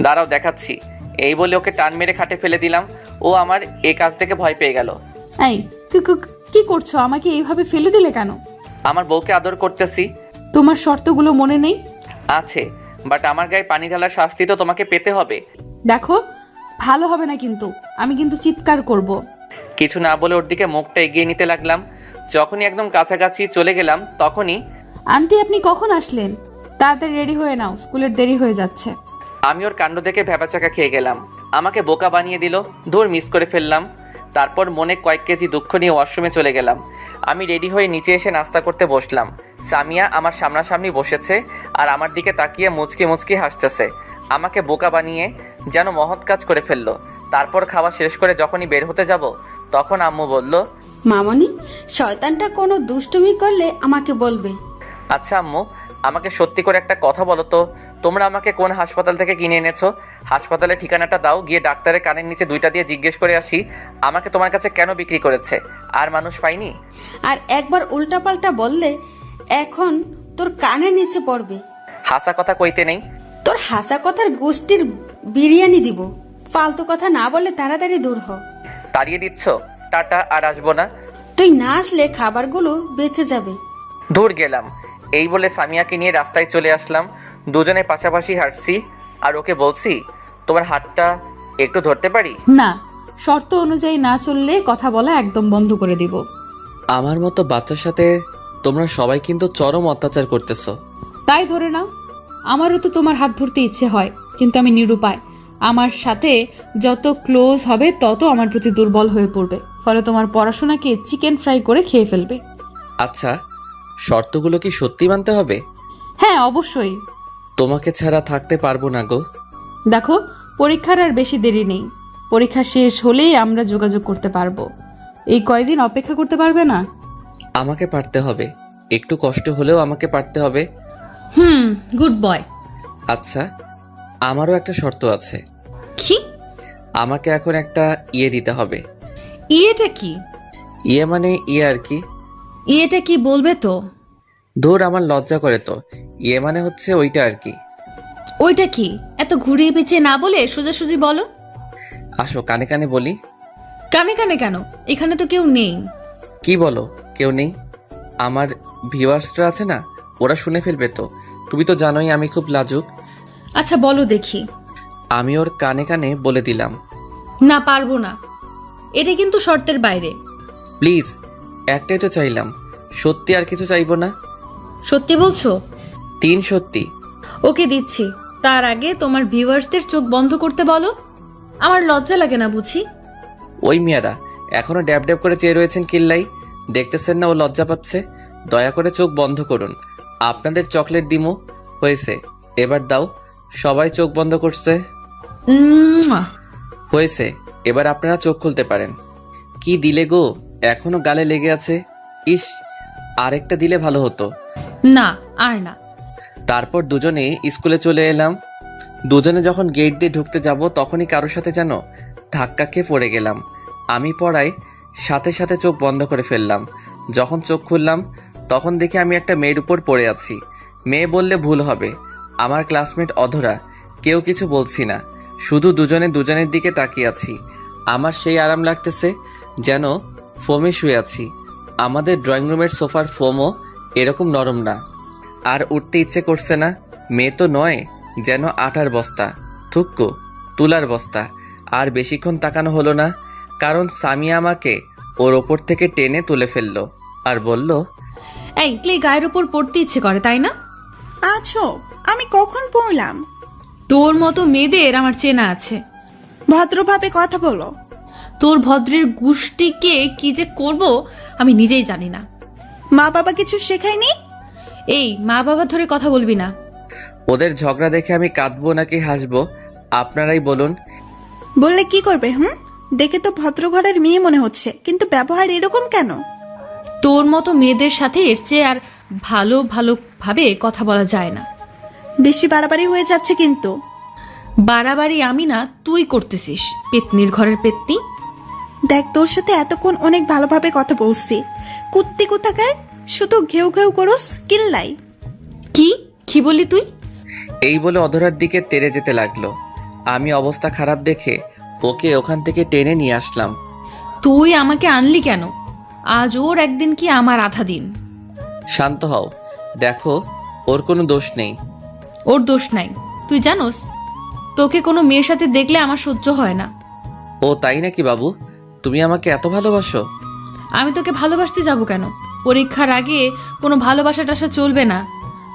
দাঁড়াও, দেখাচ্ছি। এই বলে ওকে টান মেরে খাটে ফেলে দিলাম। ও আমার এই কাজ থেকে ভয় পেয়ে গেল। এই কি করছো? আমাকে এইভাবে ফেলে দিলে কেন? আমার বউকে আদর করতেছি। তোমার শর্তগুলো মনে নেই? আছে, বাট আমার গায়ে পানি ঢালার শাস্তি তো তোমাকে পেতে হবে। দেখো, ভালো হবে না কিন্তু, আমি কিন্তু চিৎকার করব। কিছু না বলে ওর দিকে মুখটা এগিয়ে নিতে লাগলাম। যখনই একদম কাছাকাছি চলে গেলাম তখনই আন্টি, আপনি কখন আসলেন? তাড়াতাড়ি রেডি হয়ে নাও, স্কুলের দেরি হয়ে যাচ্ছে। আমি ওর কাণ্ড দেখে ভ্যাবাচাকা খেয়ে গেলাম। আমাকে বোকা বানিয়ে দিল। দূর, মিস করে ফেললাম। তারপর মনে কয়েক কেজি দুঃখ নিয়ে ওয়াশরুমে চলে গেলাম। আমি রেডি হয়ে নিচে এসে নাস্তা করতে বসলাম। সামিয়া আমার সামনাসামনি বসেছে আর আমার দিকে তাকিয়ে মুচকি মুচকি হাসতেছে। আমাকে বোকা বানিয়ে যেন মহৎ কাজ করে ফেললো। তারপর খাওয়া শেষ করে যখনই বের হতে যাব তখন আম্মু বলল, মামনি, শয়তানটা কোনো দুষ্টুমি করলে আমাকে বলবে। আচ্ছা আম্মু, আমাকে সত্যি করে একটা কথা বলো তো, তোমরা আমাকে কোন হাসপাতাল থেকে কিনে এনেছো? হাসপাতালের ঠিকানাটা দাও, গিয়ে ডাক্তারের কানের নিচে দুইটা দিয়ে জিজ্ঞেস করে আসি আমাকে তোমার কাছে কেন বিক্রি করেছে। আর মানুষ পাইনি? আর একবার উল্টাপাল্টা বললে এখন তোর কানের নিচে পড়বে। হাসা কথা কইতে নেই। তোর হাসা কথার গোষ্ঠীর বিরিয়ানি দিব। ফালতু কথা না বলে তাড়াতাড়ি দূর হ। তাড়িয়ে দিচ্ছ? টাটা, আর আসবো না। তুই না আসলে খাবারগুলো বেঁচে যাবে। দূর গেলাম। এই বলে সামিয়াকে নিয়ে রাস্তায় চলে আসলাম। দুজনে পাশাপাশি হাঁটছি আর ওকে বলছি, তোমার হাতটা একটু ধরতে পারি? না, শর্ত অনুযায়ী না চললে কথা বলা একদম বন্ধ করে দিব। আমার মতো বাচ্চার সাথে তোমরা সবাই কিন্তু চরম অত্যাচার করতেছো। তাই ধরে নাও, আমারও তো তোমার হাত ধরতে ইচ্ছে হয়, কিন্তু আমি নিরুপায়। আমার সাথে যত ক্লোজ হবে তত আমার প্রতি দুর্বল হয়ে পড়বে, ফলে তোমার পড়াশোনাকে চিকেন ফ্রাই করে খেয়ে ফেলবে। আচ্ছা, শর্তগুলো কি সত্যি মানতে হবে? হ্যাঁ, অবশ্যই। তোমাকে ছাড়া থাকতে পারবো না গো। দেখো, পরীক্ষার আর বেশি দেরি নেই। পরীক্ষা শেষ হলেই আমরা যোগাযোগ করতে পারবো। এই কয়দিন অপেক্ষা করতে পারবে না? আমাকে পারতে হবে, একটু কষ্ট হলেও আমাকে পারতে হবে। Good boy. আচ্ছা, আমারও একটা শর্ত আছে। কি? আমাকে এখন একটা ইয়ে দিতে হবে। ইয়েটা কি? ইয়ে মানে ইয়ে আর কি। ইয়েটা কি বলবে তো? দূর, আমার লজ্জা করে তো। ইয়ে মানে হচ্ছে ওইটা আর কি। ওইটা কি? এত ঘুরিয়ে পেঁচিয়ে না বলে সোজাসুজি বলো। আসো, কানে কানে বলি। কানে কানে কেন? এখানে তো কেউ নেই। কি বলো, কেউ নেই? আমার ভিউয়ার্সরা আছে না, ওরা শুনে ফেলবে তো। তুমি তো জানোই আমি খুব লাজুক। আচ্ছা বলো দেখি। আমি ওর কানে কানে বলে দিলাম। না, পারবো না, এটা কিন্তু শর্তের বাইরে। প্লিজ, একটাই তো চাইলাম, সত্যি আর কিছু চাইবো না। সত্যি বলছো? 3 সত্যি। ওকে, দিচ্ছি। তার আগে তোমার ভিউয়ার্সদের চোখ বন্ধ করতে বলো। আমার লজ্জা লাগে না বুঝি? ওই মিয়ারা এখনো ড্যাব ড্যাব করে চেয়ে রয়েছেন কিল্লাই, দেখতেছেন না ও লজ্জা পাচ্ছে? দয়া করে চোখ বন্ধ করুন, আপনাদের চকলেট দিমো। হয়েছে, এবার দাও। সবাই চোখ বন্ধ করছে। উম্মুয়া। হয়েছে, এবার আপনারা চোখ খুলতে পারেন। কি দিলে গো, এখনো গালে লেগে আছে। ইস, আরেকটা দিলে ভালো হতো। না আর না। তারপর দুজনে স্কুলে চলে এলাম। দুজনে যখন গেট দিয়ে ঢুকতে যাব তখনই কারোর সাথে যেন ধাক্কা খেয়ে পড়ে গেলাম। আমি পড়ায় সাথে সাথে চোখ বন্ধ করে ফেললাম। যখন চোখ খুললাম তখন দেখি আমি একটা মেয়ের উপর পড়ে আছি। মেয়ে বললে ভুল হবে, আমার ক্লাসমেট অধরা। কেউ কিছু বলছি না, শুধু দুজনে দুজনের দিকে তাকিয়ে আছি। আমার সেই আরাম লাগতেছে যেন ফোমে শুয়ে আছি। আমাদের ড্রয়িং রুমের সোফার ফোমও এরকম নরম না। আর উঠতে ইচ্ছে করছে না। মেয়ে তো নয়, যেন আটার বস্তা, থুক্কো তুলার বস্তা। আর বেশিক্ষণ তাকানো হলো না, কারণ সামিয়া আমাকে ওর ওপর থেকে টেনে তুলে ফেললো আর বলল, এই ক্লে গায়ের উপর পড়তে ইচ্ছে করে তাই না? আছো, আমি কখন পড়লাম? তোর মতো মেয়েদের আমার চেনা আছে। ভদ্রভাবে কথা বলো। তোর ভদ্রের গোষ্ঠীকে কি যে করব আমি নিজেই জানি না। মা বাবা কিছু শেখায়নি? এই মা বাবা ধরে কথা বলবি না। ওদের ঝগড়া দেখে আমি কাঁদবো নাকি হাসবো আপনারাই বলুন। বললে কি করবে? দেখে তো ভদ্র ঘরের মেয়ে মনে হচ্ছে, কিন্তু ব্যবহার এরকম কেন? তোর মতো মেয়েদের সাথে এর চেয়ে আর ভালো ভাবে কথা বলা যায় না। বেশি বাড়াবাড়ি হয়ে যাচ্ছে কিন্তু। বাড়াবাড়ি আমি না, তুই করতেছিস, পেতনির ঘরের পেতনি। দেখ, তোর সাথে এতক্ষণ অনেক ভালোভাবে কথা বলছি, কুত্তি কোথাকার শুধু ঘেউ ঘেউ করস কিল্লাই। কি বললি তুই? এই বলে অধরার দিকে তেড়ে যেতে লাগলো। আমি অবস্থা খারাপ দেখে ওকে ওখান থেকে টেনে নিয়ে আসলাম। তুই আমাকে আনলি কেন? আজ ওর একদিন কি আমার আধা দিন। শান্ত হও, দেখো ওর কোনো দোষ নেই। ওর দোষ নাই। তুই জানোস, তোকে কোনো মেয়ের সাথে দেখলে আমার সহ্য হয় না। ও তাই নাকি বাবু? তুমি আমাকে এত ভালোবাসো? আমি তোকে ভালোবাসতে যাব কেন? পরীক্ষার আগে কোনো ভালোবাসা টাসা চলবে না।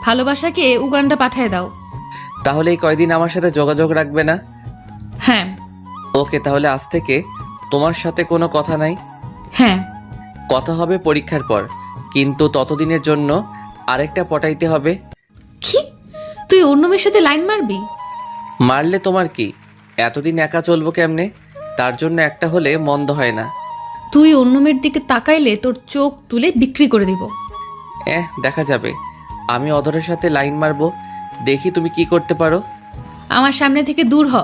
ভালোবাসাকে উগান্ডা পাঠায় দাও। তাহলে এই কয়দিন আমার সাথে যোগাযোগ রাখবে না? হ্যাঁ। ওকে, তাহলে আজ থেকে তোমার সাথে কোনো কথা নাই। হ্যাঁ। কথা হবে পরীক্ষার পর, কিন্তু ততদিনের জন্য আরেকটা পটাইতে হবে। কি? তুই অন্য মেয়ের সাথে লাইন মারবি? মারলে তোমার কি? এতদিন একা চলবো কেমনে? তার জন্য একটা হলে মন্দ হয় না। তুই অন্য মেয়ের দিকে তাকাইলে তোর চোখ তুলে বিক্রি করে দিব। দেখা যাবে। আমি অধরের সাথে লাইন মারবো, দেখি তুমি কি করতে পারো। আমার সামনে থেকে দূর হ।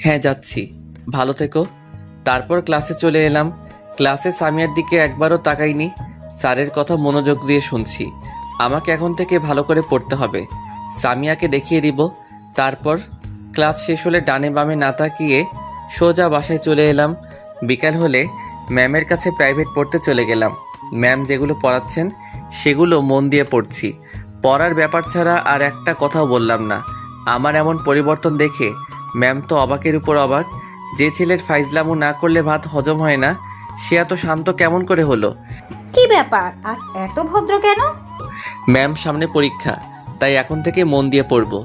হ্যাঁ যাচ্ছি, ভালো থেকো। তারপর ক্লাসে চলে এলাম। ক্লাসে সামিয়ার দিকে একবারও তাকাইনি। স্যারের কথা মনোযোগ দিয়ে শুনছি। আমাকে এখন থেকে ভালো করে পড়তে হবে। সামিয়াকে দেখিয়ে দিব। তারপর ক্লাস শেষ হলে ডানে বামে না তাকিয়ে সোজা বাসায় চলে এলাম। বিকাল হলে ম্যামের কাছে প্রাইভেট পড়তে চলে গেলাম। ম্যাম যেগুলো পড়াচ্ছেন সেগুলো মন দিয়ে পড়ছি। পড়ার ব্যাপার ছাড়া আর একটা কথাও বললাম না। আমার এমন পরিবর্তন দেখে ম্যাম তো অবাকের উপর অবাক। যে ছেলের ফাইজলামু না করলে ভাত হজম হয় না, সে এত শান্ত কেমন করে হলো? কি ব্যাপার, আজ এত ভদ্র কেন? ম্যাম সামনে পরীক্ষা, তাই এখন থেকে মন দিয়ে পড়বো।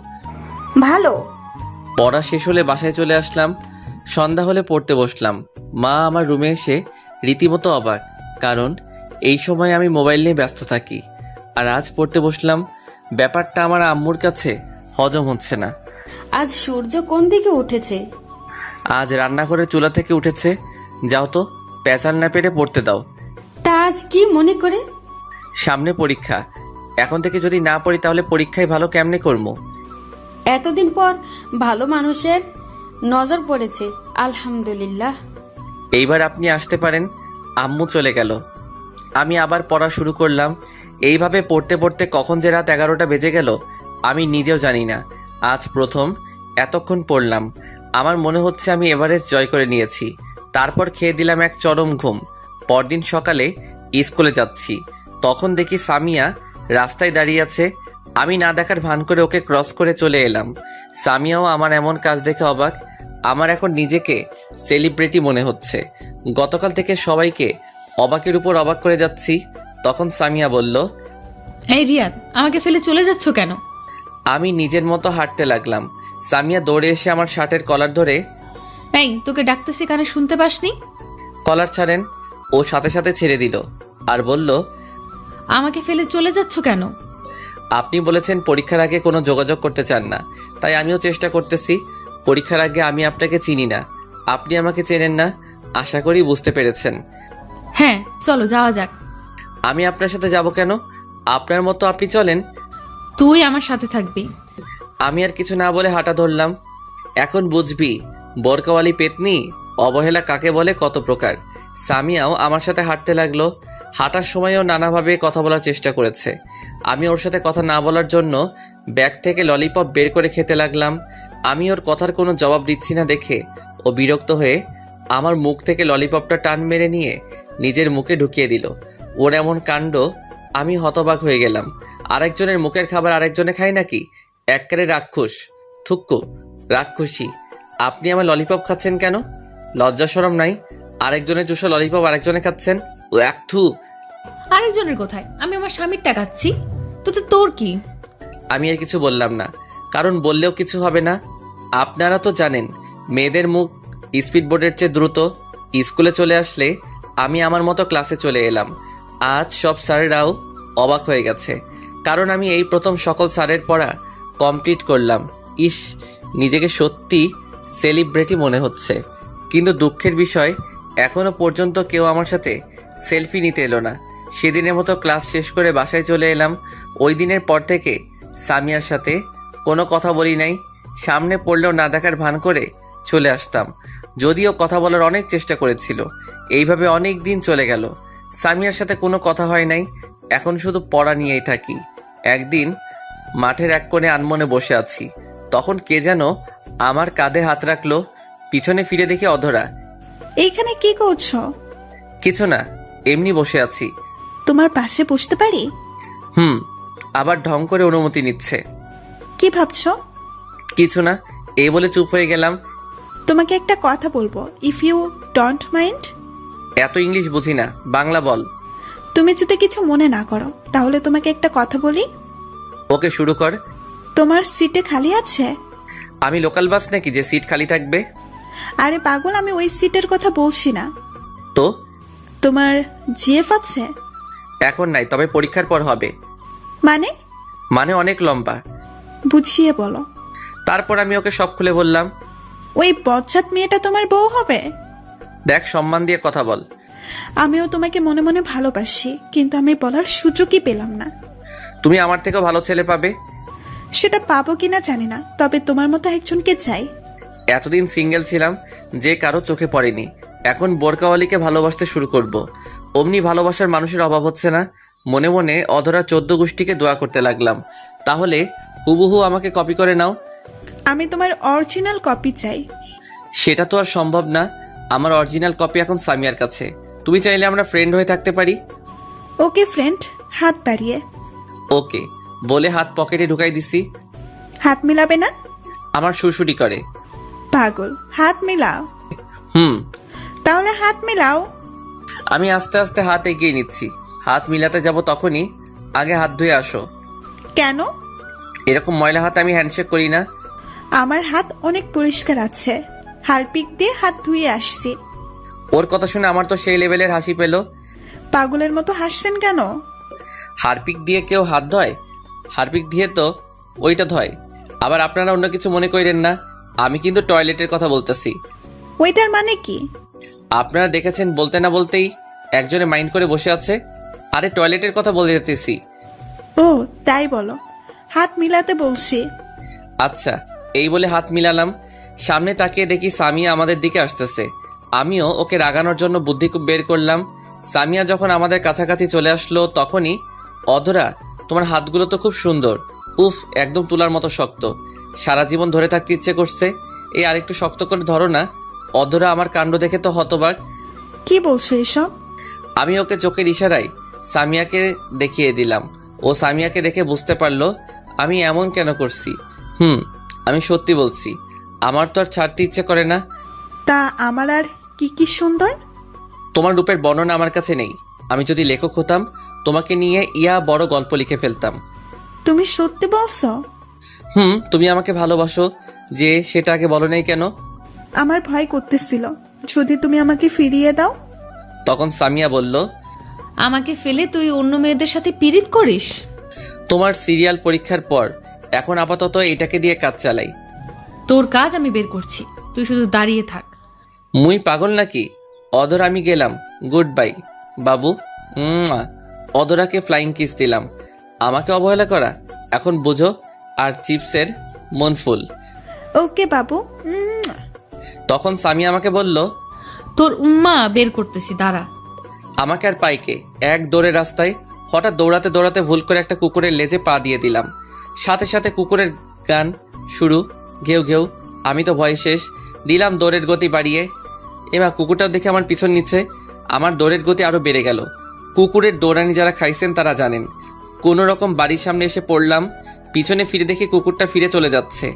ভালো। পড়া শেষ হলে বাসায় চলে আসলাম। সন্ধ্যা হলে পড়তে বসলাম। মা আমার রুমে এসে রীতিমতো অবাক, কারণ এই সময় আমি মোবাইল নিয়ে ব্যস্ত থাকি। আর আজ পড়তে বসলাম। ব্যাপারটা আমার আম্মুর কাছে হজম হচ্ছে না। আজ সূর্য কোন দিকে উঠেছে? আজ রান্নাঘরের চুলা থেকে উঠেছে। যাও তো, পেঁচাল না পেরে পড়তে দাও। তা আজ কি মনে করে? সামনে পরীক্ষা, এখন থেকে যদি না পড়ি তাহলে পরীক্ষায় ভালো কেমনে করবো? এতদিন পর ভালো মানুষের নজর পড়েছে, আলহামদুলিল্লাহ। এইবার আপনি আসতে পারেন। আম্মু চলে গেল। আমি আবার পড়া শুরু করলাম। এইভাবে পড়তে পড়তে কখন যে রাত 11টা বেজে গেল আমি নিজেও জানি না। আজ প্রথম এতক্ষণ পড়লাম। আমার মনে হচ্ছে আমি এভারেস্ট জয় করে নিয়েছি। তারপর খেয়ে দিলাম এক চরম ঘুম। পরদিন সকালে স্কুলে যাচ্ছি, তখন দেখি সামিয়া রাস্তায় দাঁড়িয়ে আছে। আমি না দেখার ভান করে ওকে ক্রস করে চলে এলাম। সামিয়াও আমার এমন কাজ দেখে অবাক। আমার এখন নিজেকে সেলিব্রিটি মনে হচ্ছে। গতকাল থেকে সবাইকে অবাকের উপর অবাক করে যাচ্ছি। তখন সামিয়া বলল, এই রিয়াদ, আমাকে ফেলে চলে যাচ্ছ কেন? আমি নিজের মতো হাঁটতে লাগলাম। সামিয়া দৌড়ে এসে আমার শার্টের কলার ধরে, এই তোকে ডাকতেছি কানে শুনতে পাসনি? কলার ছাড়েন। ও সাথে সাথে ছেড়ে দিল আর বলল, আমাকে ফেলে চলে যাচ্ছ কেন? আপনি বলেছেন পরীক্ষার আগে কোনো যোগাযোগ করতে চান না, তাই আমিও চেষ্টা করতেছি। পরীক্ষার আগে আমি আপনাকে চিনি না, আপনি আমাকে চেনেন না, আশা করি বুঝতে পেরেছেন। হ্যাঁ, চলো যাওয়া যাক। আমি আপনার সাথে যাব কেন? আপনার মতো আপনি চলেন। তুই আমার সাথে থাকবি। আমি আর কিছু না বলে হাঁটা ধরলাম। এখন বুঝবি বোরকাওয়ালি পেতনি অবহেলা কাকে বলে, কত প্রকার। সামিয়াও আমার সাথে হাঁটতে লাগলো। হাঁটার সময়ও নানাভাবে কথা বলার চেষ্টা করেছে। আমি ওর সাথে কথা না বলার জন্য ব্যাগ থেকে ললিপপ বের করে খেতে লাগলাম। আমি ওর কথার কোনো জবাব দিচ্ছি না দেখে ও বিরক্ত হয়ে আমার মুখ থেকে ললিপপটা টান মেরে নিয়ে নিজের মুখে ঢুকিয়ে দিল। ওর এমন কাণ্ড আমি হতবাক হয়ে গেলাম। আরেকজনের মুখের খাবার আরেকজনে খায় নাকি? একবারে রাক্ষস, থুক্কু, রাক্ষসী। আপনি আমার ললিপপ খাচ্ছেন কেন? লজ্জা শরম নাই? আরেকজনের চুষো ললিপপ আরেকজনে খাচ্ছেন। ও এক থু। আরেকজনের কোথায়? আমি আমার স্বামীর টাকাচ্ছি, তো তোর কি? আমি আর কিছু বললাম না, কারণ বললেও কিছু হবে না। আপনারা তো জানেন মেয়েদের মুখ স্পিডবোটের চেয়ে দ্রুত। স্কুলে চলে আসলে আমি আমার মতো ক্লাসে চলে এলাম। আজ সব স্যারেরাও অবাক হয়ে গেছে, কারণ আমি এই প্রথম সকল স্যারের পড়া কমপ্লিট করলাম। ইস, নিজেকে সত্যি সেলিব্রিটি মনে হচ্ছে। কিন্তু দুঃখের বিষয়, এখনও পর্যন্ত কেউ আমার সাথে সেলফি নিতে এলো না। সেদিনের মতো ক্লাস শেষ করে বাসায় চলে এলাম। ওই দিনের পর থেকে সামিয়ার সাথে কোনো কথা বলি নাই। সামনে পড়লেও না দেখার ভান করে চলে আসতাম, যদিও কথা বলার অনেক চেষ্টা করেছিল। এইভাবে অনেক দিন চলে গেল, সামিয়ার সাথে কোনো কথা হয় নাই। এখন শুধু পড়া নিয়েই থাকি। একদিন মাঠের এক কোণে আনমনে বসে আছি, তখন কে যেন আমার কাঁধে হাত রাখলো। পিছনে ফিরে দেখি অধরা। এইখানে কি করছো? কিছু না, এমনি বসে আছি। তোমার পাশে বসতে পারি? আবার ঢং করে অনুমতি নিচ্ছে। কি ভাবছো? কিছু না, এই বলে চুপ হয়ে গেলাম। তোমাকে একটা কথা বলবো, ইফ ইউ ডোন্ট মাইন্ড। এত ইংলিশ বুঝি না, বাংলা বল। তুমি যদি কিছু মনে না করো তাহলে তোমাকে একটা কথা বলি। ওকে, শুরু কর। তোমার সিটে খালি আছে? আমি লোকাল বাস নাকি যে সিট খালি থাকবে? আরে পাগল, আমি ওই সিটের কথা বলছি না। তো তোমার জিএফ আছে? এখন নাই, তবে পরীক্ষার পর হবে। মানে? মানে অনেক লম্বা। বুঝিয়ে বলো। তারপর আমি ওকে সব খুলে বললাম। ওই বজ্জাত মেয়েটা তোমার বউ হবে? দেখ, সম্মান দিয়ে কথা বল। আমিও তোমাকে মনে মনে ভালোবাসি, কিন্তু আমি বলার সুযোগই পেলাম না। তুমি আমার থেকেও ভালো ছেলে পাবে। সেটা পাবো কিনা জানি না, তবে তোমার মতো একজনকে চাই। এতদিন সিঙ্গেল ছিলাম, যে কারো চোখে পড়েনি। এখন বোরকাওয়ালিকে ভালোবাসতে শুরু করব। অমনি ভালোবাসার মানুষের অভাব হচ্ছে না। মনে মনে অধরা 14 গোষ্ঠীকে দোয়া করতে লাগলাম, তাহলে হুবহু আমাকে কপি করে নাও। আমি তোমার অরিজিনাল কপি চাই। সেটা তো আর সম্ভব না। আমার অরিজিনাল কপি এখন সামিয়ার কাছে। তুমি চাইলে আমরা ফ্রেন্ড হয়ে থাকতে পারি। ওকে ফ্রেন্ড, হাত বাড়িয়ে। ওকে বলে হাত পকেটে ঢুকাই দিছি। হাত মিলাবে না? আমার সুরসুরি করে। পাগল, হাত মিলাও। তাহলে হাত মিলাও। আমি আস্তে আস্তে হাত এগিয়ে নিচ্ছি। হাত মিলাতে যাব তখনই আগে হাত ধুয়ে আসো। কেন? এরকম ময়লা হাতে আমি হ্যান্ডশেক করি না। আমার হাত অনেক পরিষ্কার আছে, হারপিক দিয়ে হাত ধুয়ে আসছি। ওর কথা শুনে আমার তো সেই লেভেলের হাসি পেল। পাগলের মতো হাসছেন কেন? হারপিক দিয়ে কেউ হাত ধয়? হারপিক দিয়ে তো ওইটা ধয়। আবার আপনারা অন্য কিছু মনে করেন না, আমি কিন্তু টয়লেটের কথা বলতেছি। ওইটার মানে কি? আপনারা দেখেছেন বলতে না বলতেই একজনে মাইন্ড করে বসে আছে। আরে টয়লেটের কথা বলে যেতেছি। ও তাই বলো, হাত মিলাতে বলছি। আচ্ছা, এই বলে হাত মিলালাম। সামনে তাকিয়ে দেখি সামিয়া আমাদের দিকে আসতেছে। আমিও ওকে রাগানোর জন্য বুদ্ধি বের করলাম। সামিয়া যখন আমাদের কাছাকাছি চলে আসলো তখনই, অধরা তোমার হাতগুলো তো খুব সুন্দর। উফ, একদম তুলার মতো শক্ত। সারা জীবন ধরে থাকতে ইচ্ছে করছে। এই আরেকটু শক্ত করে ধরো না। অধরা আমার কাণ্ড দেখে তো হতবাক। কি বলছো এসব? আমি ওকে চোখের ইশারায় সামিয়াকে দেখিয়ে দিলাম। ও সামিয়াকে দেখে বুঝতে পারলো আমি এমন কেন করছি। আমি সত্যি বলছি, আমার তো আর ছাড়তে ইচ্ছে করে না। তা আমার আর কি কি সুন্দর? তোমার রূপের বর্ণনা আমার কাছে নেই। আমি যদি লেখক হতাম তোমাকে নিয়ে বড় গল্প লিখে ফেলতাম। তুমি সত্যি বলছো? তুমি আমাকে ভালোবাসো যে, সেটা আগে বলো নাই কেন? আমার ভয় করতেছিল যদি তুমি আমাকে ফিরিয়ে দাও। তখন সামিয়া বলল, আমাকে ফেলে তুই অন্য মেয়েদের সাথে পিরিত করিস? তোমার সিরিয়াল পরীক্ষার পর এখন আপাতত এটাকে দিয়ে কাজ চালাই। তোর কাজ আমি বের করছি, তুই শুধু দাঁড়িয়ে থাক। মুই পাগল নাকি? অদর আমি গেলাম, গুড বাই বাবু। অদরাকে ফ্লাইং কিস দিলাম। আমাকে অবহেলা করা এখন বুঝো। আর চিপসের মন ফুল। ওকে বাবু। তখন সামি আমাকে বলল, তোর উম্মা বের করতেছি, দাঁড়া। আমাকে আর পাইকে এক দৌড়ে রাস্তায় হঠাৎ দৌড়াতে দৌড়াতে ভুল করে একটা কুকুরের লেজে পা দিয়ে দিলাম। সাথে সাথে কুকুরের গান শুরু, ঘেউ ঘেউ। আমি তো ভয়ে শেষ। দিলাম দৌড়ের গতি বাড়িয়ে। এবার কুকুরটাও দেখে আমার পিছন নিচ্ছে। আমার দৌড়ের গতি আরও বেড়ে গেল। কুকুরের দৌড়ানি যারা খাইছেন তারা জানেন। কোনো রকম বাড়ির সামনে এসে পড়লাম। পিছনে ফিরে দেখি কুকুরটা ফিরে চলে যাচ্ছে।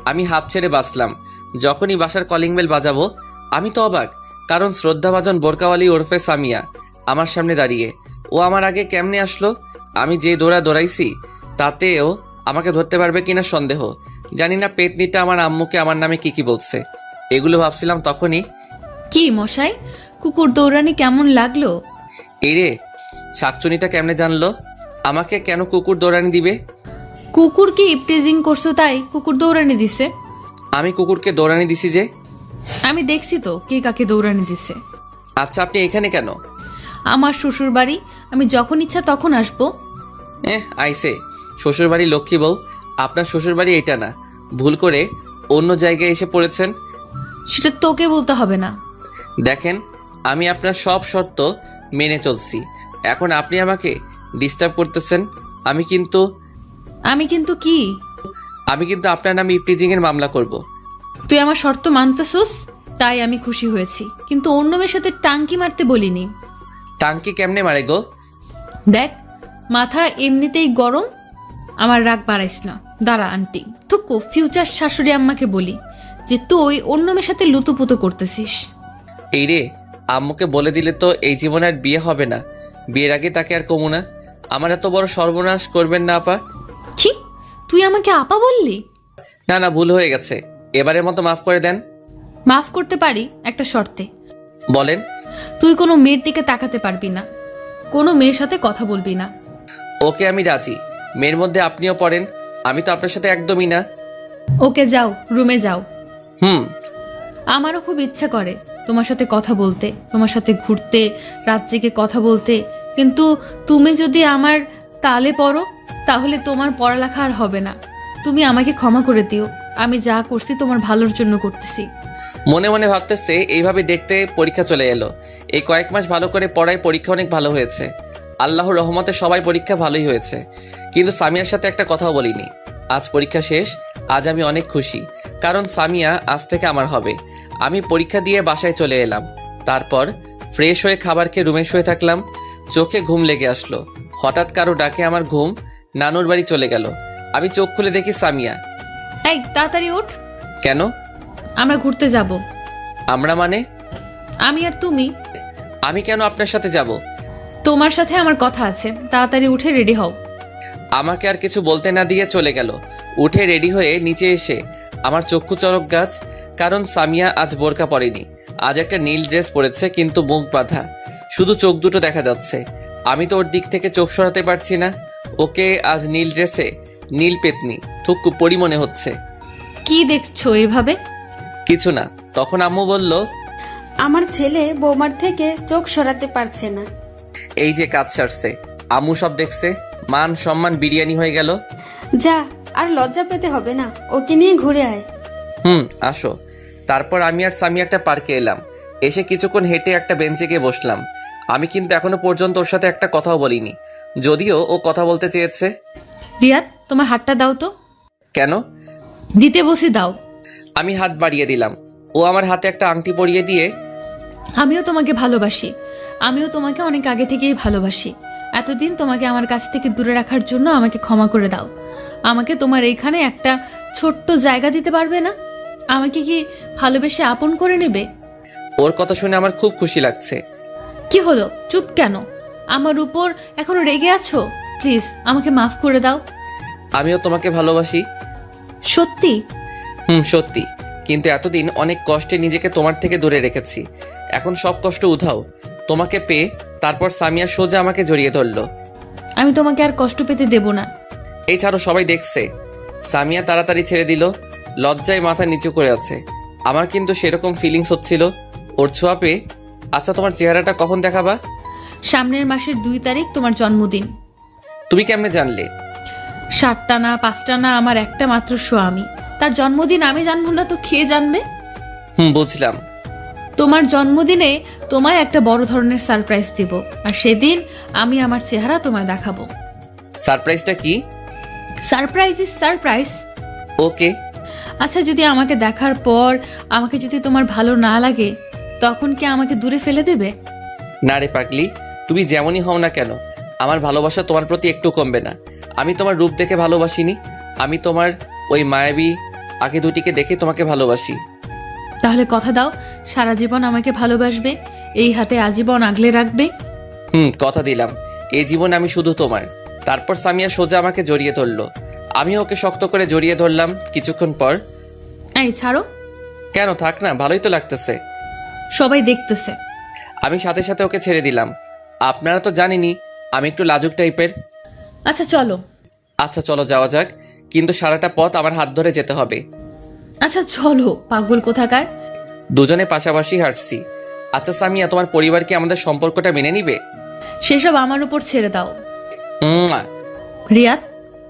আমি হাঁপ ছেড়ে বাঁচলাম। যখনই বাসার কলিং বেল বাজাবো আমি তো অবাক, কারণ শ্রদ্ধাভাজন বোরকাওয়ালি ওরফে সামিয়া আমার সামনে দাঁড়িয়ে। ও আমার আগে কেমনে আসলো? আমি যে দৌড়াইছি তাতেও আমাকে ধরতে পারবে কিনা সন্দেহ। জানি না পেতনিটা আমার আম্মুকে আমার নামে কি বলছে। এগুলো ভাবছিলাম তখনই। কি মশাই, কুকুর দৌড়ানি কেমন লাগলো? এই রে, শাকচুনিটা কেমনে জানলো আমাকে কেন কুকুর দৌড়ানি দিবে? কুকুর কি ইপটিজিং করছো তাই কুকুর দৌড়ানি দিছে? আমি কুকুরকে দৌড়ানি দিছি যে? আমি দেখছি তো কে কাকে দৌড়ানি দিছে। আচ্ছা, আপনি এখানে কেন? আমার শ্বশুর বাড়ি, আমি যখন ইচ্ছা তখন আসবো। আইসে শ্বশুরবাড়ি লক্ষ্মী বউ। আপনার শ্বশুরবাড়ি এটা না, ভুল করে অন্য জায়গায় এসে পড়েছেন। সেটা তোকে বলতে হবে না। দেখেন, আমি আপনার সব শর্ত মেনে চলছি। এখন আপনি আমাকে ডিস্টার্ব করতেছেন। আমি কিন্তু কি? আমি কিন্তু আপনার নামে ইপটিজিংয়ের মামলা করব। তুই আমার শর্ত মানতেছস তাই আমি খুশি হয়েছি, কিন্তু অন্য মেয়ের সাথে টাঙ্কি মারতে বলিনি। টাঙ্কি কেমনে মারে গো? দেখ, মাথা এমনিতেই গরম, আমার রাগ বাড়াইস না। দাঁড়া আন্টি, থুকু ফিউচার শাশুড়ি আম্মাকে বলি যে তুই অন্য মেয়ের সাথে লুতুপুতু করতেছিস। এই রে, আম্মুকে বলে দিলে তো এই জীবনে আর বিয়ে হবে না। বিয়ের আগে তাকে আর কমু না। আমার এত বড় সর্বনাশ করবেন না আপা। ছি, তুই আমাকে আপা বললি? না, ভুল হয়ে গেছে। এবারের মতো মাফ করে দেন। মাফ করতে পারি একটা শর্তে। বলেন। তুই কোনো মেয়ের দিকে তাকাতে পারবি না, কোনো মেয়ের সাথে কথা বলবি না। ওকে, আমি রাজি। মেয়ের মধ্যে আপনিও পড়েন। আমি তো আপনার সাথে একদমই না। ওকে, যাও, রুমে যাও। আমারও খুব ইচ্ছা করে তোমার সাথে কথা বলতে, তোমার সাথে ঘুরতে, রাত জেগে কথা বলতে, কিন্তু তুমি যদি আমার তালে পড়ো তাহলে তোমার পড়ালেখা আর হবে না। তুমি আমাকে ক্ষমা করে দিও, আমি যা করছি তোমার ভালোর জন্য করতেছি। মনে মনে ভাবতেছে এইভাবে দেখতে পরীক্ষা চলে এলো। এই কয়েক মাস ভালো করে পড়ায় পরীক্ষা অনেক ভালো হয়েছে। আল্লাহর রহমতে সবাই পরীক্ষা ভালোই হয়েছে, কিন্তু সামিয়ার সাথে একটা কথাও বলিনি। আজ পরীক্ষা শেষ। আজ আমি অনেক খুশি, কারণ সামিয়া আজ থেকে আমার হবে। আমি পরীক্ষা দিয়ে বাসায় চলে এলাম। তারপর ফ্রেশ হয়ে খাবার খেয়ে রুমে শুয়ে থাকলাম। চোখে ঘুম লেগে আসলো। হঠাৎ কারো ডাকে আমার ঘুম নানুর বাড়ি চলে গেল। আমি চোখ খুলে দেখি সামিয়া। এই তাড়াতাড়ি ওঠ। কেন? আমরা ঘুরতে যাব। আমরা মানে? আমি আর তুমি। আমি কেন আপনার সাথে যাব? তোমার সাথে আমার কথা আছে, তাড়াতাড়ি উঠে রেডি হও। আমাকে আর কিছু বলতে না দিয়ে চলে গেল। উঠে রেডি হয়ে নিচে এসে আমার চক্ষু চড়ক গাছ, কারণ সামিয়া আজ বোরকা পরেনি। আজ একটা নীল ড্রেস পরেছে, কিন্তু মুখ বাঁধা, শুধু চোখ দুটো দেখা যাচ্ছে। আমি তো ওর দিক থেকে চোখ সরাতে পারছি না। ওকে আজ নীল ড্রেসে নীল পেতনি থুকু পরি মনে হচ্ছে। কি দেখছো এভাবে? কিছু না। তখন আম্মু বলল, আমার ছেলে বৌমার থেকে চোখ সরাতে পারছে না। এই যে কাজ সারছে। আম্মু সব দেখছে। মান সম্মান বিরিয়ানি হয়ে গেল। যা, আর লজ্জা পেতে হবে না, ওকে নিয়ে ঘুরে আয়। আসো। তারপর আমি আর সামি একটা পার্কে এলাম। এসে কিছুক্ষণ হেঁটে একটা বেঞ্চে গিয়ে বসলাম। আমি কিন্তু এখনো পর্যন্ত ওর সাথে একটা কথাও বলিনি, যদিও ও কথা বলতে চেয়েছে। রিয়াদ, তোমার হাতটা দাও তো। কেন? দিতে বসে দাও। আমি হাত বাড়িয়ে দিলাম। ও আমার হাতে একটা আংটি পরিয়ে দিয়ে, আমিও তোমাকে ভালোবাসি, আমিও তোমাকে অনেক আগে থেকেই ভালোবাসি। এতদিন তোমাকে আমার কাছ থেকে দূরে রাখার জন্য আমাকে ক্ষমা করে দাও। আমাকে তোমার এইখানে একটা ছোট্ট জায়গা দিতে পারবে না? আমাকে কি ভালোবেসে আপন করে নেবে? ওর কথা শুনে আমার খুব খুশি লাগছে। কি হলো, চুপ কেন? আমার উপর এখনো রেগে আছো? প্লিজ আমাকে মাফ করে দাও। আমিও তোমাকে ভালোবাসি। সত্যি? সত্যি। কিন্তু এতদিন অনেক কষ্টে নিজেকে তোমার থেকে দূরে রেখেছি। এখন সব কষ্ট উধাও তোমাকে পেয়ে। তারপর সামিয়া সোজা আমাকে জড়িয়ে ধরলো। আমি তোমাকে আর কষ্ট পেতে দেব না। এই ছাড়ো, সবাই দেখছে। সামিয়া তাড়াতাড়ি ছেড়ে দিল, লজ্জায় মাথা নিচু করে আছে। আমার কিন্তু সেরকম ফিলিংস হচ্ছিল ওর ছোঁয়া পেয়ে। আচ্ছা, তোমার চেহারাটা কখন দেখাবা? সামনের মাসের 2 তারিখ তোমার জন্মদিন। তুমি কেমনে জানলে? 7টা না 5টা না, আমার একটা মাত্র স্বামী, তার জন্মদিন আমি জানবো না তো কে জানবে? বুঝলাম। তোমার জন্মদিনে তোমায় একটা বড় ধরনের সারপ্রাইজ দিব, আর সেদিন আমি আমার চেহারা তোমায় দেখাবো। সারপ্রাইজটা কি? Surprise is surprise. ওকে। আচ্ছা, যদি আমাকে দেখার পর আমাকে যদি তোমার ভালো না লাগে, তখন কি আমাকে দূরে ফেলে দেবে? না রে পাগলি, তুমি যেমনই হও না কেন, আমার ভালোবাসা তোমার প্রতি একটু কমবে না। আমি তোমার রূপ দেখে ভালোবাসিনি, আমি তোমার ওই মায়াবী আগে দুটিকে দেখে তোমাকে ভালোবাসি। তাহলে কথা দাও, সারা জীবন আমাকে ভালোবাসবে, এই হাতে আজীবন আগলে রাখবে। কথা দিলাম, এই জীবন আমি শুধু তোমার। তারপর সামিয়া সোজা আমাকে জড়িয়ে ধরলো, আমি ওকে শক্ত করে জড়িয়ে ধরলাম। কিছুক্ষণ পর, এই ছাড়ো। কেন, থাক না, ভালোই তো লাগতেছে। সবাই দেখতেছে। আমি সাথে সাথে ওকে ছেড়ে দিলাম। আপনারা তো জানেনই আমি একটু লাজুক টাইপের। আচ্ছা চলো। আচ্ছা চলো, যাওয়া যাক, কিন্তু সারাটা পথ আমার হাত ধরে যেতে হবে। আচ্ছা চলো, পাগল কোথাকার। দুজনে পাশাপাশি হাঁটছি। আচ্ছা সামিয়া, তোমার পরিবার কি আমাদের সম্পর্কটা মেনে নিবে? সেসব আমার উপর ছেড়ে দাও। উম্মা। রিয়াদ,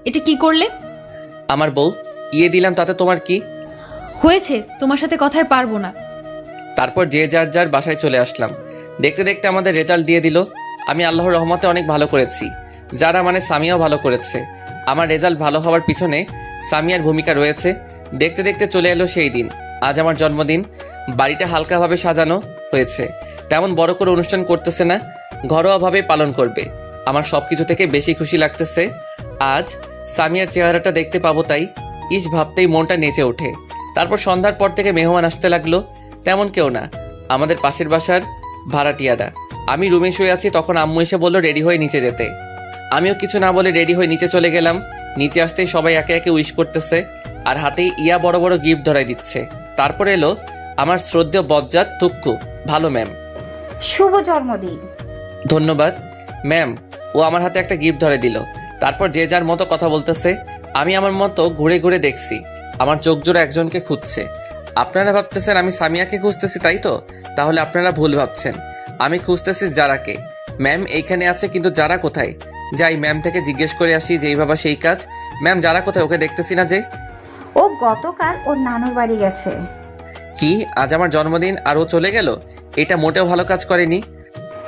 এটা কি করলে? আমার বউ দিলাম, তাতে তোমার কি হয়েছে? তোমার সাথে কথায় পারবো না। তারপর যে যার যার বাসায় চলে আসলাম। দেখতে দেখতে আমাদের রেজাল্ট দিয়ে দিল। আমি আল্লাহর রহমতে অনেক ভালো করেছি, যারা মানে সামিয়াও ভালো করেছে। আমার রেজাল্ট ভালো হওয়ার পিছনে সামিয়ার ভূমিকা রয়েছে। দেখতে দেখতে চলে এলো সেই দিন। আজ আমার জন্মদিন। বাড়িটা হালকাভাবে সাজানো হয়েছে, তেমন বড় করে অনুষ্ঠান করতেছে না, ঘরোয়াভাবে পালন করবে। আমার সব কিছু থেকে বেশি খুশি লাগতেছে আজ সামিয়ার চেহারাটা দেখতে পাবো, তাই ইস ভাবতেই মনটা নেচে ওঠে। তারপর সন্ধ্যার পর থেকে মেহমান আসতে লাগলো। তেমন কেউ না, আমাদের পাশের বাসার ভাড়াটিয়ারা। আমি রুমে শুয়ে আছি, তখন আম্মু এসে বললো রেডি হয়ে নিচে যেতে। আমিও কিছু না বলে রেডি হয়ে নিচে চলে গেলাম। নিচে আসতেই সবাই একে একে উইশ করতেছে, আর হাতেই বড় বড় গিফট ধরাই দিচ্ছে। তারপর এলো আমার শ্রদ্ধেয় বজ্জাত তুক্কু। ভালো ম্যাম। শুভ জন্মদিন। ধন্যবাদ ম্যাম। ও আমার হাতে একটা গিফট ধরে দিল। তারপর যে যার মতো কথা বলতেছে। আমি আমার মতো ঘুরে ঘুরে দেখছি, আমার চোখ জোড়া একজনকে খুঁজছে। আপনারা ভাবতেছেন আমি সামিয়াকে খুঁজতেছি, তাই তো? তাহলে আপনারা ভুল ভাবছেন, আমি খুঁজতেছি যারাকে। ম্যাম এইখানে আছে, কিন্তু যারা কোথায়? যাই ম্যাম থেকে জিজ্ঞেস করে আসি, যেই ভাবা সেই কাজ। ম্যাম যারা কোথায়? ওকে দেখতেছি না যে। ও গতকাল ওর নানুর বাড়ি গেছে। কি, আজ আমার জন্মদিন আর ও চলে গেল? এটা মোটেও ভালো কাজ করেনি।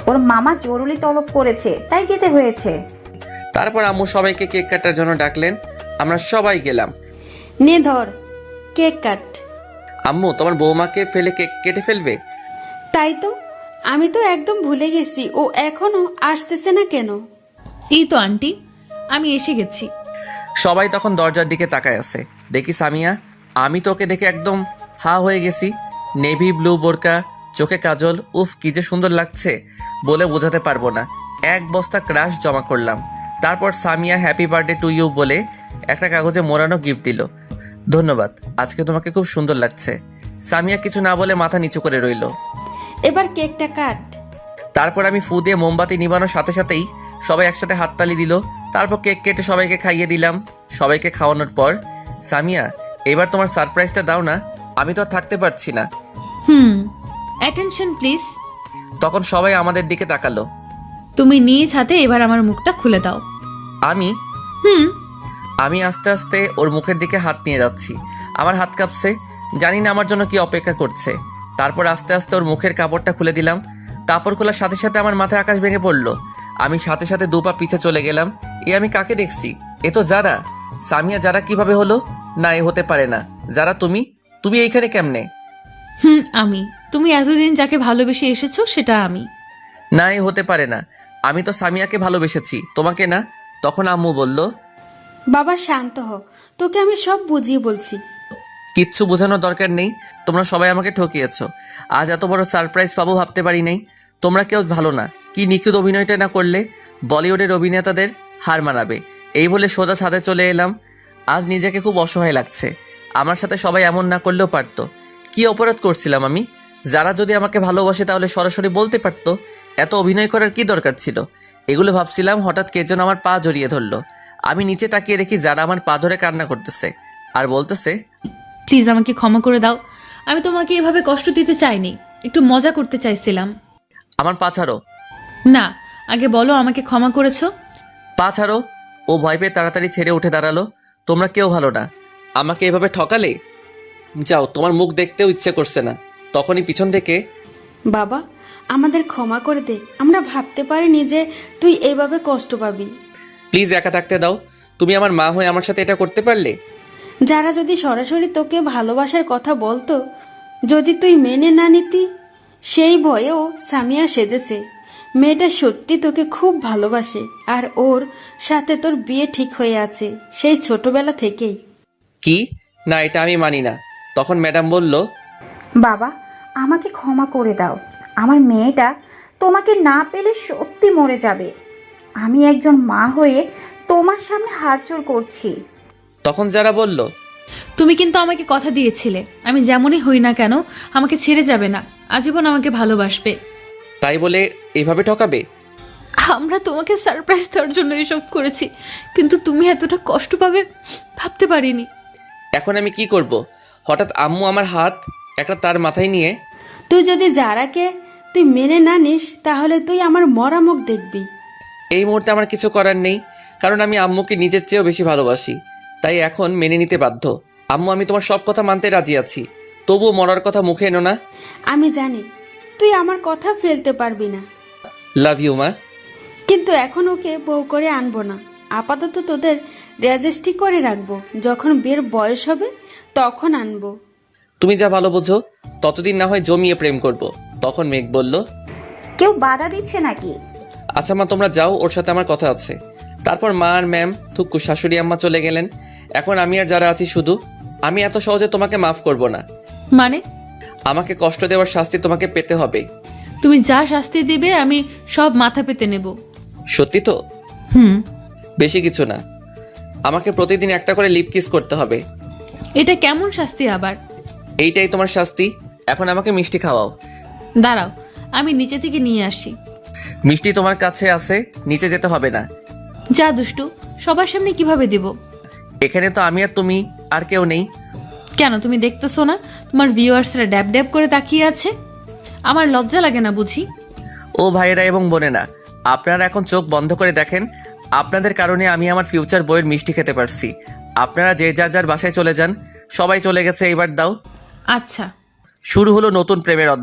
ওর মামা জরুরি তলব করেছে, তাই যেতে হয়েছে। তারপর আম্মু সবাইকে কেক কাটার জন্য ডাকলেন। আমরা সবাই গেলাম। নে ধর, কেক কাট। আম্মু, তোমার বৌমাকে ফেলে কেক কেটে ফেলবে? তাই তো, আমি তো একদম ভুলে গেছি, ও এখনো আসতেছে না কেন? এই তো আন্টি, আমি এসে গেছি। সবাই তখন দরজার দিকে তাকায় আছে। দেখি সামিয়া, আমি তোকে দেখে একদম হা হয়ে গেছি। নেভি ব্লু বোরকা, চোখে কাজল, উফ কি যে সুন্দর লাগছে, বলে বোঝাতে পারবো না। এক বস্তা ক্রাশ জমা করলাম। তারপর Samia happy birthday to you বলে একটা কাগজে মোড়ানো গিফট দিল। ধন্যবাদ, আজকে তোমাকে খুব সুন্দর লাগছে। সামিয়া কিছু না বলে মাথা নিচু করে রইল। এবার কেকটা কাট। তারপর আমি ফু দিয়ে মোমবাতি নিবানোর সাথে সাথেই সবাই একসাথে হাততালি দিল। তারপর কেক কেটে সবাইকে খাইয়ে দিলাম। সবাইকে খাওয়ানোর পর, সামিয়া এবার তোমার সারপ্রাইজটা দাও না, আমি তো আর থাকতে পারছি না। Attention please. তখন সবাই আমাদের দিকে তাকালো। তুমি নিজ হাতে এবার আমার মুখটা খুলে দাও। আমি আস্তে আস্তে ওর মুখের দিকে হাত নিয়ে যাচ্ছি। আমার হাত কাঁপছে, জানি না আমার জন্য কি অপেক্ষা করছে। তারপর আস্তে আস্তে ওর মুখের কাপড়টা খুলে দিলাম। কাপড় খোলার সাথে সাথে আমার মাথায় আকাশ ভেঙে পড়লো। আমি সাথে সাথে 2 পা পিছে চলে গেলাম। আমি কাকে দেখছি? এ তো যারা। সামিয়া, যারা কিভাবে হলো? না, এ হতে পারে না। যারা, তুমি এইখানে কেমনে? আমি। তুমি এতদিন যাকে ভালোবেসে এসেছো সেটা আমি। না, এ হতে পারে না। আমি তো সামিয়াকে ভালোবেসেছি, তোমাকে না। তখন আম্মু বলল, বাবা শান্ত হ, তোকে আমি সব বুঝিয়ে বলছি। কিচ্ছু বোঝানোর দরকার নেই, তোমরা সবাই আমাকে ঠকিয়েছো। আজ এত বড় সারপ্রাইজ পাবো ভাবতে পারি নাই। তোমরা কেউ ভালো না, কি নিখুঁত অভিনয়টা না করলে বলিউডের অভিনেতাদের হার মানাবে। এই বলে সোজা ছাদে চলে এলাম। আজ নিজেকে খুব অসহায় লাগছে। আমার সাথে সবাই এমন না করলেও পারতো। কি অপরাধ করছিলাম আমি? যারা যদি আমাকে ভালোবাসে তাহলে সরাসরি বলতে পারতো, এত অভিনয় করার কি দরকার ছিল? এগুলো ভাবছিলাম, হঠাৎ কে যেন আমার পা জড়িয়ে ধরলো। আমি নিচে তাকিয়ে দেখি যারা আমার পা ধরে কান্না করতেছে আর বলতেছে, প্লিজ আমাকে ক্ষমা করে দাও। আমি তোমাকে এভাবে কষ্ট দিতে চাইনি, একটু মজা করতে চাইছিলাম। আমার পা ছাড়ো। না, আগে বলো আমাকে ক্ষমা করেছো। পা ছাড়ো। ও ভয় পেয়ে তাড়াতাড়ি ছেড়ে উঠে দাঁড়ালো। তোমরা কেউ ভালো না, আমাকে এভাবে ঠকালে। যাও, তোমার মুখ দেখতেও ইচ্ছে করছে না। তখনই পিছন থেকে, বাবা আমাদের ক্ষমা করে দে, আমরা ভাবতে পারিনি যে তুই এভাবে কষ্ট পাবি। প্লিজ একা থাকতে দাও। তুমি আমার মা হয়ে আমার সাথে এটা করতে পারলে? যারা যদি সরাসরি তোকে ভালোবাসার কথা বলতো, যদি তুই মেনে না নিতি, সেই ভয়েও সামিয়া সেজেছে। মেয়েটা সত্যি তোকে খুব ভালোবাসে আর ওর সাথে তোর বিয়ে ঠিক হয়ে আছে সেই ছোটবেলা থেকেই। কি না, এটা আমি মানি না। তখন ম্যাডাম বলল, বাবা আমাকে ক্ষমা করে দাও, আমার মেয়েটা তোমাকে না পেলে সত্যি মরে যাবে। আমি একজন মা হয়ে তোমার সামনে হাত জোড় করছি। তখন যারা বলল, তুমি কিন্তু আমাকে কথা দিয়েছিলে আমি যেমনই হই না কেন আমাকে ছেড়ে যাবে না, আজীবন আমাকে ভালোবাসবে। তাই বলে এভাবে ঠকাবে? আমরা তোমাকে সারপ্রাইজ দেওয়ার জন্য এসব করেছি, কিন্তু তুমি এতটা কষ্ট পাবে ভাবতে পারিনি। এখন আমি কি করব? হঠাৎ আম্মু আমার হাত একটা তার মাথায় নিয়ে, তুই যদি যারাকে তুই মেনে না নিস তাহলে তুই আমার মরা মুখ দেখবি। এই মুহূর্তে আমার কিছু করার নেই, কারণ আমি আম্মুকে নিজের চেয়েও বেশি ভালোবাসি। তাই এখন মেনে নিতে বাধ্য। আম্মু, আমি তোমার সব কথা মানতে রাজি আছি, তবুও মরার কথা মুখে এনো না। আমি জানি তুই আমার কথা ফেলতে পারবি না, লাভ ইউ মা। কিন্তু এখন ওকে বউ করে আনবো না। আপাতত তোদের রেজিস্ট্রি করে রাখবো, যখন বিয়ের বয়স হবে তখন আনবো। তুমি যা ভালো বোঝো, ততদিন না হয় জমিয়ে প্রেম করব। তখন মেঘ বলল, কেউ বাধা দিচ্ছে নাকি? আচ্ছা মা, তোমরা যাও, ওর সাথে আমার কথা আছে। তারপর মা আর ম্যাম, থুক্কু, শাশুড়ি আম্মা চলে গেলেন। এখন আমি আর যারা আছি শুধু। আমি এত সহজে তোমাকে মাফ করব না। মানে? আমাকে কষ্ট দেওয়ার শাস্তি তোমাকে পেতে হবে। তুমি যা শাস্তি দিবে আমি সব মাথা পেতে নেব। সত্যি তো? হুম। বেশি কিছু না, আমাকে প্রতিদিন একটা করে লিপ কিস করতে হবে। এটা কেমন শাস্তি আবার? এইটাই তোমার শাস্তি। এখন আমাকে মিষ্টি খাওয়াও। দাঁড়াও, আমি নিচে থেকে নিয়ে আসি। মিষ্টি তোমার কাছে আছে, নিচে যেতে হবে না। যা দুষ্টু, সবার সামনে কিভাবে দেব? এখানে তো আমি আর তুমি, আর কেউ নেই। কেন তুমি দেখতেছো না তোমার ভিউয়ার্সরা ড্যাব ড্যাব করে তাকিয়ে আছে? আমার লজ্জা লাগে না বুঝি? ও ভাইয়েরা এবং বোনেরা, আপনারা এখন চোখ বন্ধ করে দেখেন। আপনাদের কারণে আমি আমার ফিউচার বইয়ের মিষ্টি খেতে পারছি। আপনারা যে যার যার বাসায় চলে যান। সবাই চলে গেছে, এবার দাও। আচ্ছা। শুরু হলো নতুন প্রেমের অধ্যায়।